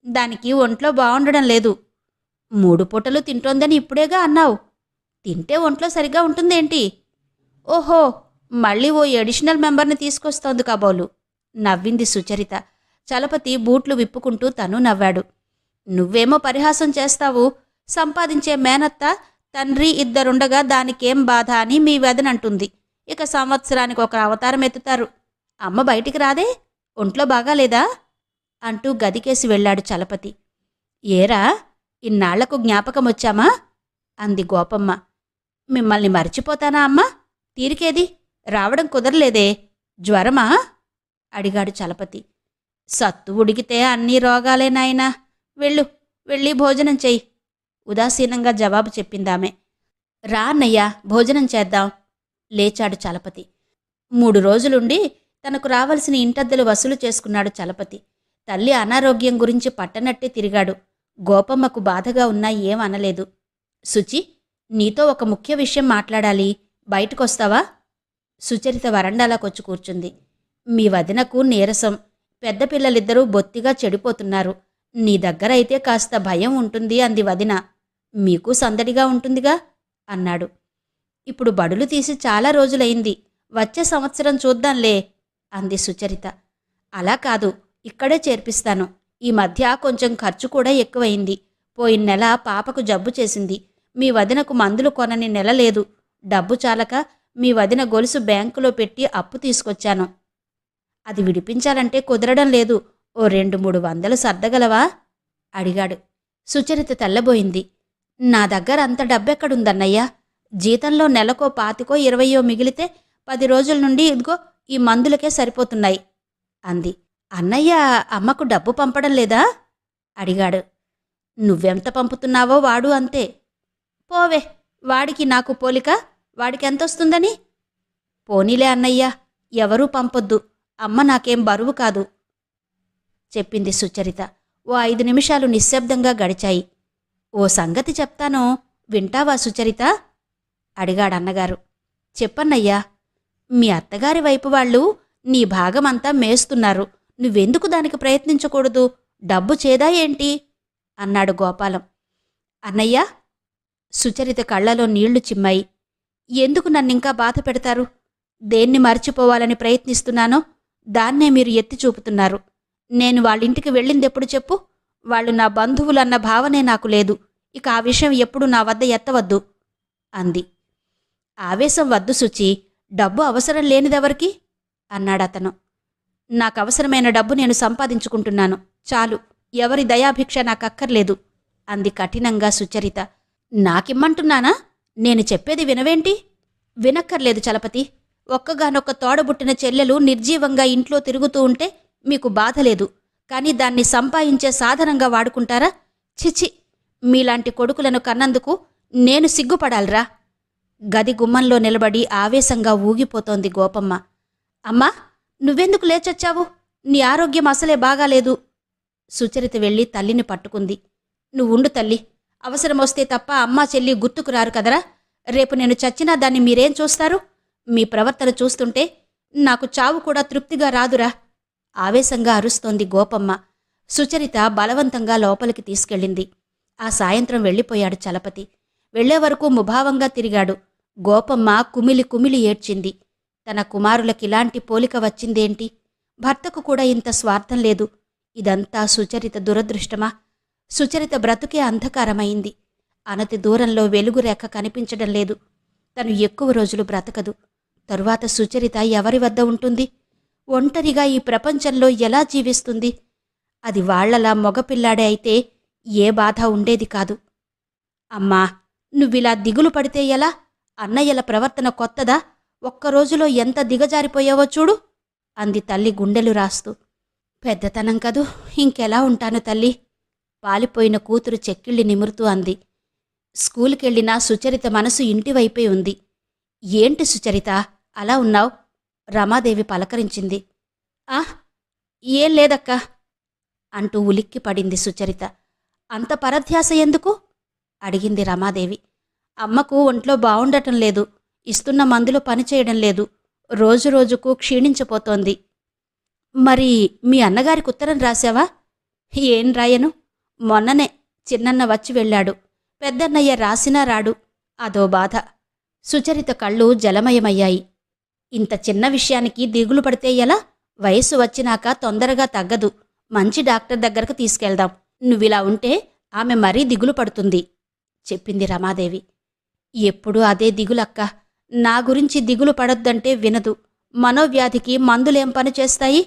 దానికి ఒంట్లో బావుండడం లేదు. 3 పూటలు తింటోందని ఇప్పుడేగా అన్నావు. తింటే ఒంట్లో సరిగా ఉంటుందేంటి? ఓహో, మళ్ళీ ఓ ఎడిషనల్ మెంబర్ని తీసుకొస్తోంది కాబోలు నవ్వింది సుచరిత. చలపతి బూట్లు విప్పుకుంటూ తను నవ్వాడు. నువ్వేమో పరిహాసం చేస్తావు. సంపాదించే మేనత్త తండ్రి ఇద్దరుండగా దానికేం బాధ అని మీ వదనంటుంది. ఇక సంవత్సరానికి ఒక అవతారం ఎత్తుతారు. అమ్మ బయటికి రాదే? ఒంట్లో బాగాలేదా? అంటూ గదికేసి వెళ్ళాడు చలపతి. ఏరా, ఇన్నాళ్లకు జ్ఞాపకమొచ్చామా? అంది గోపమ్మ. మిమ్మల్ని మర్చిపోతానా అమ్మా? తీరికేది? రావడం కుదరలేదే. జ్వరమా? అడిగాడు చలపతి. సత్తు ఉడికితే అన్నీ రోగాలే నాయనా. వెళ్ళి భోజనం చెయ్యి ఉదాసీనంగా జవాబు చెప్పిందామె. రా అన్నయ్యా, భోజనం చేద్దాం లేచాడు చలపతి. 3 రోజులుండి తనకు రావలసిన ఇంటద్దెలు వసూలు చేసుకున్నాడు చలపతి. తల్లి అనారోగ్యం గురించి పట్టనట్టే తిరిగాడు. గోపమ్మకు బాధగా ఉన్నా ఏం అనలేదు. సుచి, నీతో ఒక ముఖ్య విషయం మాట్లాడాలి. బయటకొస్తావా? సుచరిత వరండాలోకొచ్చి కూర్చుంది. మీ వదినకు నీరసం. పెద్ద పిల్లలిద్దరూ బొత్తిగా చెడిపోతున్నారు. నీ దగ్గరైతే కాస్త భయం ఉంటుంది అంది వదిన. మీకు సందడిగా ఉంటుందిగా అన్నాడు. ఇప్పుడు బడులు తీసి చాలా రోజులైంది. వచ్చే సంవత్సరం చూద్దాంలే అంది సుచరిత. అలా కాదు, ఇక్కడే చేర్పిస్తాను. ఈ మధ్య కొంచెం ఖర్చు కూడా ఎక్కువైంది. పోయిన నెల పాపకు జబ్బు చేసింది. మీ వదినకు మందులు కొనని నెల లేదు. డబ్బు చాలక మీ వదిన గొలుసు బ్యాంకులో పెట్టి అప్పు తీసుకొచ్చాను. అది విడిపించాలంటే కుదరడం లేదు. ఓ 200-300 సర్దగలవా అడిగాడు. సుచరిత తెల్లబోయింది. నా దగ్గర అంత డబ్బెక్కడుందన్నయ్యా? జీతంలో నెలకో 25-20 మిగిలితే 10 రోజుల నుండి ఇదిగో ఈ మందులకే సరిపోతున్నాయి అంది. అన్నయ్య అమ్మకు డబ్బు పంపడం లేదా అడిగాడు. నువ్వెంత పంపుతున్నావో వాడు అంతే. పోవే, వాడికి నాకు పోలిక. వాడికెంతొస్తుందని? పోనీలే అన్నయ్యా, ఎవరూ పంపొద్దు. అమ్మ నాకేం బరువు కాదు చెప్పింది సుచరిత. ఓ 5 నిమిషాలు నిశ్శబ్దంగా గడిచాయి. ఓ సంగతి చెప్తాను, వింటావా సుచరిత? అడిగాడన్నగారు. చెప్పన్నయ్యా. మీ అత్తగారి వైపు వాళ్ళు నీ భాగమంతా మేస్తున్నారు. నువ్వెందుకు దానికి ప్రయత్నించకూడదు? డబ్బు చేదా ఏంటి? అన్నాడు గోపాలం. అన్నయ్యా, సుచరిత కళ్ళలో నీళ్లు చిమ్మాయి. ఎందుకు నన్నింకా బాధ పెడతారు? దేన్ని మర్చిపోవాలని ప్రయత్నిస్తున్నానో దాన్నే మీరు ఎత్తి చూపుతున్నారు. నేను వాళ్ళింటికి వెళ్ళిందెప్పుడు చెప్పు? వాళ్ళు నా బంధువులన్న భావనే నాకు లేదు. ఇక ఆ విషయం ఎప్పుడు నా వద్ద ఎత్తవద్దు అంది. ఆవేశం వద్దు సుచి, డబ్బు అవసరం లేనిదెవరికి? అన్నాడతను. నాకవసరమైన డబ్బు నేను సంపాదించుకుంటున్నాను, చాలు. ఎవరి దయాభిక్ష నాకక్కర్లేదు అంది కఠినంగా సుచరిత. నాకిమ్మంటున్నానా? నేను చెప్పేది వినవేంటి? వినక్కర్లేదు చలపతి. ఒక్కగానొక్క తోడబుట్టిన చెల్లెలు నిర్జీవంగా ఇంట్లో తిరుగుతూ ఉంటే మీకు బాధలేదు, కానీ దాన్ని సంపాదించే సాధనంగా వాడుకుంటారా? చిచి, మీలాంటి కొడుకులను కన్నందుకు నేను సిగ్గుపడాలిరా. గది గుమ్మంలో నిలబడి ఆవేశంగా ఊగిపోతోంది గోపమ్మ. అమ్మా, నువ్వెందుకు లేచొచ్చావు? నీ ఆరోగ్యం అసలే బాగాలేదు. సుచరిత వెళ్ళి తల్లిని పట్టుకుంది. నువ్వుండు తల్లి, అవసరమొస్తే తప్ప అమ్మా చెల్లి గుర్తుకు రారు కదరా. రేపు నేను చచ్చినా దాన్ని మీరేం చూస్తారు? మీ ప్రవర్తన చూస్తుంటే నాకు చావు కూడా తృప్తిగా రాదురా. ఆవేశంగా అరుస్తోంది గోపమ్మ. సుచరిత బలవంతంగా లోపలికి తీసుకెళ్ళింది. ఆ సాయంత్రం వెళ్ళిపోయాడు చలపతి. వెళ్లే వరకు ముభావంగా తిరిగాడు. గోపమ్మ కుమిలి కుమిలి ఏడ్చింది. తన కుమారులకిలాంటి పోలిక వచ్చిందేంటి? భర్తకు కూడా ఇంత స్వార్థం లేదు. ఇదంతా సుచరిత దురదృష్టమా? సుచరిత బ్రతుకే అంధకారమైంది. అనతి దూరంలో వెలుగురేఖ కనిపించడం లేదు. తను ఎక్కువ రోజులు బ్రతకదు. తరువాత సుచరిత ఎవరి వద్ద ఉంటుంది? ఒంటరిగా ఈ ప్రపంచంలో ఎలా జీవిస్తుంది? అది వాళ్లలా మగపిల్లాడే అయితే ఏ బాధ ఉండేది కాదు. అమ్మా, నువ్విలా దిగులు పడితే ఎలా? అన్నయ్యల ప్రవర్తన కొత్తదా? ఒక్కరోజులో ఎంత దిగజారిపోయావో చూడు అంది తల్లి గుండెలు రాస్తూ. పెద్దతనం కదూ, ఇంకెలా ఉంటాను తల్లి? పాలిపోయిన కూతురు చెక్కిళ్ళి నిమురుతూ అంది. స్కూలుకెళ్ళినా సుచరిత మనసు ఇంటివైపే ఉంది. ఏంటి సుచరిత అలా ఉన్నావ్? రమాదేవి పలకరించింది. ఆ, ఏం లేదక్కా అంటూ ఉలిక్కి పడింది సుచరిత. అంత పరధ్యాస ఎందుకు? అడిగింది రమాదేవి. అమ్మకు ఒంట్లో బావుండటం లేదు. ఇస్తున్న మందులు పనిచేయడం లేదు. రోజురోజుకు క్షీణించిపోతోంది. మరి మీ అన్నగారికి ఉత్తరం రాశావా? ఏం రాయను. మొన్ననే చిన్నన్న వచ్చి వెళ్ళాడు. పెద్దన్నయ్య రాసినా రాడు. అదో బాధ. సుచరిత కళ్ళు జలమయమయ్యాయి. ఇంత చిన్న విషయానికి దిగులు పడితే ఎలా? వయస్సు వచ్చినాక తొందరగా తగ్గదు. మంచి డాక్టర్ దగ్గరకు తీసుకెళ్దాం. నువ్విలా ఉంటే ఆమె మరీ దిగులు పడుతుంది చెప్పింది రమాదేవి. ఎప్పుడూ అదే దిగులక్క. నా గురించి దిగులు పడొద్దంటే వినదు. మనోవ్యాధికి మందులేం పని చేస్తాయి?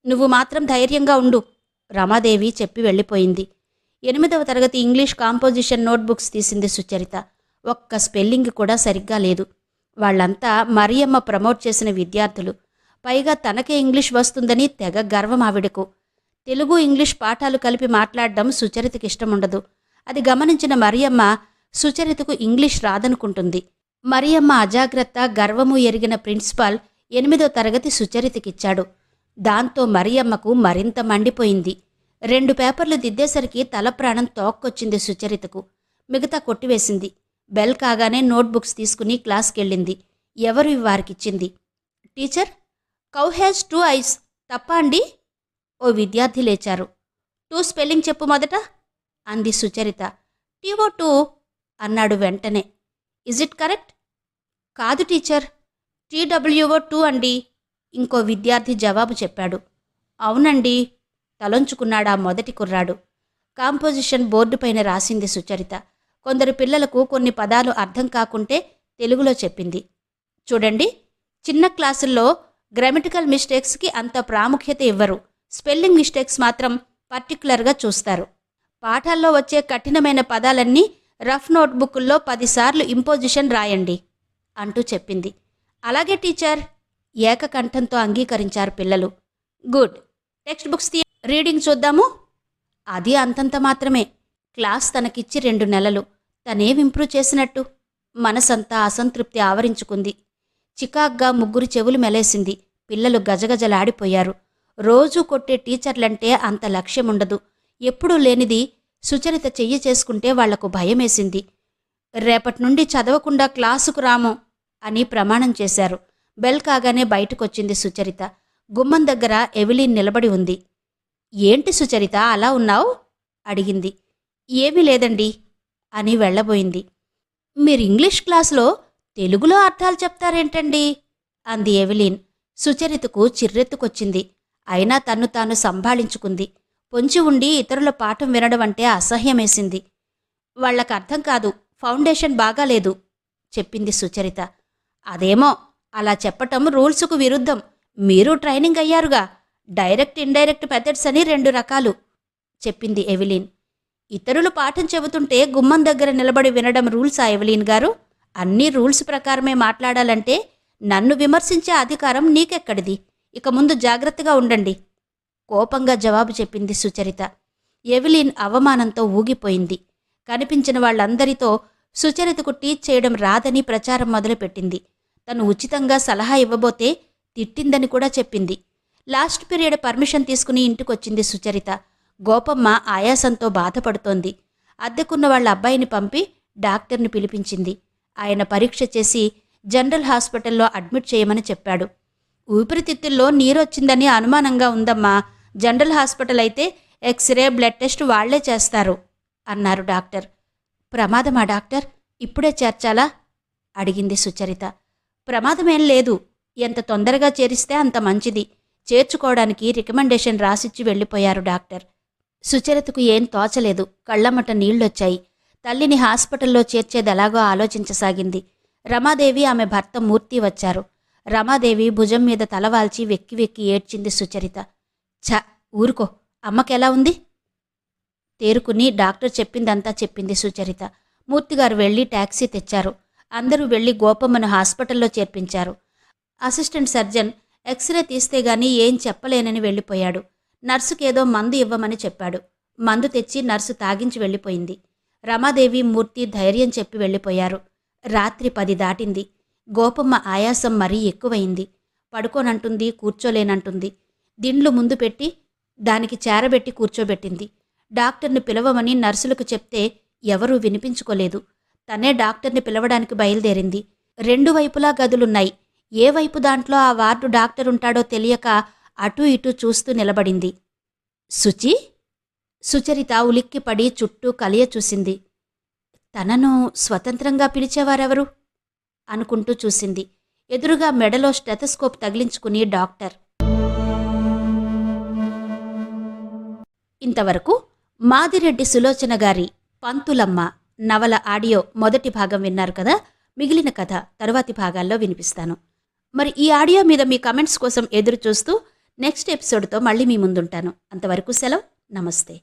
నువ్వు మాత్రం ధైర్యంగా ఉండు రమాదేవి చెప్పి వెళ్ళిపోయింది. 8వ తరగతి ఇంగ్లీష్ కాంపోజిషన్ నోట్బుక్స్ తీసింది సుచరిత. ఒక్క స్పెల్లింగ్ కూడా సరిగ్గా లేదు. వాళ్లంతా మరియమ్మ ప్రమోట్ చేసిన విద్యార్థులు. పైగా తనకే ఇంగ్లీష్ వస్తుందని తెగ గర్వం ఆవిడకు. తెలుగు ఇంగ్లీష్ పాఠాలు కలిపి మాట్లాడడం సుచరితకిష్టముండదు. అది గమనించిన మరియమ్మ సుచరితకు ఇంగ్లీష్ రాదనుకుంటుంది. మరియమ్మ అజాగ్రత్త, గర్వము ఎరిగిన ప్రిన్సిపాల్ 8వ తరగతి సుచరితకిచ్చాడు. దాంతో మరియమ్మకు మరింత మండిపోయింది. 2 పేపర్లు దిద్దేసరికి తలప్రాణం తోక్కొచ్చింది సుచరితకు. మిగతా కొట్టివేసింది. బెల్ కాగానే నోట్బుక్స్ తీసుకుని క్లాస్కెళ్ళింది. ఎవరు వారికిచ్చింది. టీచర్, కౌ హ్యాజ్ 2 ఐస్ తప్పా అండి? ఓ విద్యార్థి లేచారు. 2 స్పెల్లింగ్ చెప్పు మొదట అంది సుచరిత. TO2 అన్నాడు వెంటనే. Is it correct? కాదు టీచర్, TWO2 అండి ఇంకో విద్యార్థి జవాబు చెప్పాడు. అవునండి తలొంచుకున్నాడా మొదటి కుర్రాడు. కాంపోజిషన్ బోర్డుపైన రాసింది సుచరిత. కొందరు పిల్లలకు కొన్ని పదాలు అర్థం కాకుంటే తెలుగులో చెప్పింది. చూడండి, చిన్న క్లాసుల్లో గ్రామటికల్ మిస్టేక్స్కి అంత ప్రాముఖ్యత ఇవ్వరు. స్పెల్లింగ్ మిస్టేక్స్ మాత్రం పర్టిక్యులర్గా చూస్తారు. పాఠాల్లో వచ్చే కఠినమైన పదాలన్నీ రఫ్ నోట్బుక్కుల్లో 10 సార్లు ఇంపోజిషన్ రాయండి అంటూ చెప్పింది. అలాగే టీచర్ ఏకకంఠంతో అంగీకరించారు పిల్లలు. గుడ్, టెక్స్ట్ బుక్స్ రీడింగ్ చూద్దాము. అది అంతంత మాత్రమే. క్లాస్ తనకిచ్చి 2 నెలలు. తనేం ఇంప్రూవ్ చేసినట్టు? మనసంతా అసంతృప్తి ఆవరించుకుంది. చికాగ్గా 3 చెవులు మెలేసింది. పిల్లలు గజగజలాడిపోయారు. రోజూ కొట్టే టీచర్లంటే అంత లక్ష్యముండదు. ఎప్పుడూ లేనిది సుచరిత చెయ్యి చేసుకుంటే వాళ్లకు భయమేసింది. రేపటి నుండి చదవకుండా క్లాసుకు రాము అని ప్రమాణం చేశారు. బెల్ కాగానే బయటకొచ్చింది సుచరిత. గుమ్మం దగ్గర ఎవిలీన్ నిలబడి ఉంది. ఏంటి సుచరిత అలా ఉన్నావు అడిగింది. ఏమీ లేదండి అని వెళ్ళబోయింది. మీరు ఇంగ్లీష్ క్లాసులో తెలుగులో అర్థాలు చెప్తారేంటండి అంది ఎవిలీన్. సుచరితకు చిర్రెత్తుకొచ్చింది. అయినా తన్ను తాను సంభాళించుకుంది. పొంచి ఉండి ఇతరుల పాఠం వినడం అంటే అసహ్యమేసింది. వాళ్లకర్థం కాదు, ఫౌండేషన్ బాగాలేదు చెప్పింది సుచరిత. అదేమో అలా చెప్పటం రూల్సుకు విరుద్ధం. మీరు ట్రైనింగ్ అయ్యారుగా. డైరెక్ట్ ఇండైరెక్ట్ మెథడ్స్ అని 2 రకాలు చెప్పింది ఎవిలీన్. ఇతరులు పాఠం చెబుతుంటే గుమ్మం దగ్గర నిలబడి వినడం రూల్సా ఎవిలీన్ గారు? అన్నీ రూల్స్ ప్రకారమే మాట్లాడాలంటే నన్ను విమర్శించే అధికారం నీకెక్కడిది? ఇక ముందు జాగ్రత్తగా ఉండండి కోపంగా జవాబు చెప్పింది సుచరిత. ఎవిలీన్ అవమానంతో ఊగిపోయింది. కనిపించిన వాళ్ళందరితో సుచరితకు టీచ్ చేయడం రాదని ప్రచారం మొదలుపెట్టింది. తను ఉచితంగా సలహా ఇవ్వబోతే తిట్టిందని కూడా చెప్పింది. లాస్ట్ పీరియడ్ పర్మిషన్ తీసుకుని ఇంటికొచ్చింది సుచరిత. గోపమ్మ ఆయాసంతో బాధపడుతోంది. అద్దెకున్న వాళ్ళ అబ్బాయిని పంపి డాక్టర్ని పిలిపించింది. ఆయన పరీక్ష చేసి జనరల్ హాస్పిటల్లో అడ్మిట్ చేయమని చెప్పాడు. ఊపిరితిత్తుల్లో నీరొచ్చిందని అనుమానంగా ఉందమ్మా. జనరల్ హాస్పిటల్ అయితే ఎక్స్రే, బ్లడ్ టెస్ట్ వాళ్లే చేస్తారు అన్నారు డాక్టర్. ప్రమాదమా డాక్టర్? ఇప్పుడే చేర్చాలా అడిగింది సుచరిత. ప్రమాదమేం లేదు. ఎంత తొందరగా చేరిస్తే అంత మంచిది. చేర్చుకోవడానికి రికమెండేషన్ రాసిచ్చి వెళ్ళిపోయారు డాక్టర్. సుచరితకు ఏం తోచలేదు. కళ్లమ్మట నీళ్లొచ్చాయి. తల్లిని హాస్పిటల్లో చేర్చేదెలాగో ఆలోచించసాగింది. రమాదేవి, ఆమె భర్త మూర్తి వచ్చారు. రమాదేవి భుజం మీద తలవాల్చి వెక్కి వెక్కి ఏడ్చింది సుచరిత. ఛ, ఊరుకో, అమ్మకెలా ఉంది? తేరుకుని డాక్టర్ చెప్పిందంతా చెప్పింది సుచరిత. మూర్తిగారు వెళ్లి టాక్సీ తెచ్చారు. అందరూ వెళ్లి గోపమ్మను హాస్పిటల్లో చేర్పించారు. అసిస్టెంట్ సర్జన్ ఎక్స్రే తీస్తే గానీ ఏం చెప్పలేనని వెళ్ళిపోయాడు. నర్సుకేదో మందు ఇవ్వమని చెప్పాడు. మందు తెచ్చి నర్సు తాగించి వెళ్ళిపోయింది. రమాదేవి, మూర్తి ధైర్యం చెప్పి వెళ్ళిపోయారు. రాత్రి 10 దాటింది. గోపమ్మ ఆయాసం మరీ ఎక్కువయింది. పడుకోనంటుంది, కూర్చోలేనంటుంది. దిండ్లు ముందు పెట్టి దానికి చేరబెట్టి కూర్చోబెట్టింది. డాక్టర్ని పిలవమని నర్సులకు చెప్తే ఎవరూ వినిపించుకోలేదు. తనే డాక్టర్ని పిలవడానికి బయలుదేరింది. 2 వైపులా గదులున్నాయి. ఏ వైపు దాంట్లో ఆ వార్డు డాక్టరుంటాడో తెలియక అటూ ఇటూ చూస్తూ నిలబడింది. సుచి? సుచరిత ఉలిక్కిపడి చుట్టూ కలియ చూసింది. తనను స్వతంత్రంగా పిలిచేవారెవరు అనుకుంటూ చూసింది. ఎదురుగా మెడలో స్టెథోస్కోప్ తగిలించుకుని డాక్టర్. ఇంతవరకు మాదిరెడ్డి సులోచన గారి పంతులమ్మ నవల ఆడియో మొదటి భాగం విన్నారు కదా. మిగిలిన కథ తరువాతి భాగాల్లో వినిపిస్తాను. మరి ఈ ఆడియో మీద మీ కమెంట్స్ కోసం ఎదురు చూస్తూ నెక్స్ట్ ఎపిసోడ్తో మళ్ళీ మీ ముందుంటాను. అంతవరకు సెలవు. నమస్తే.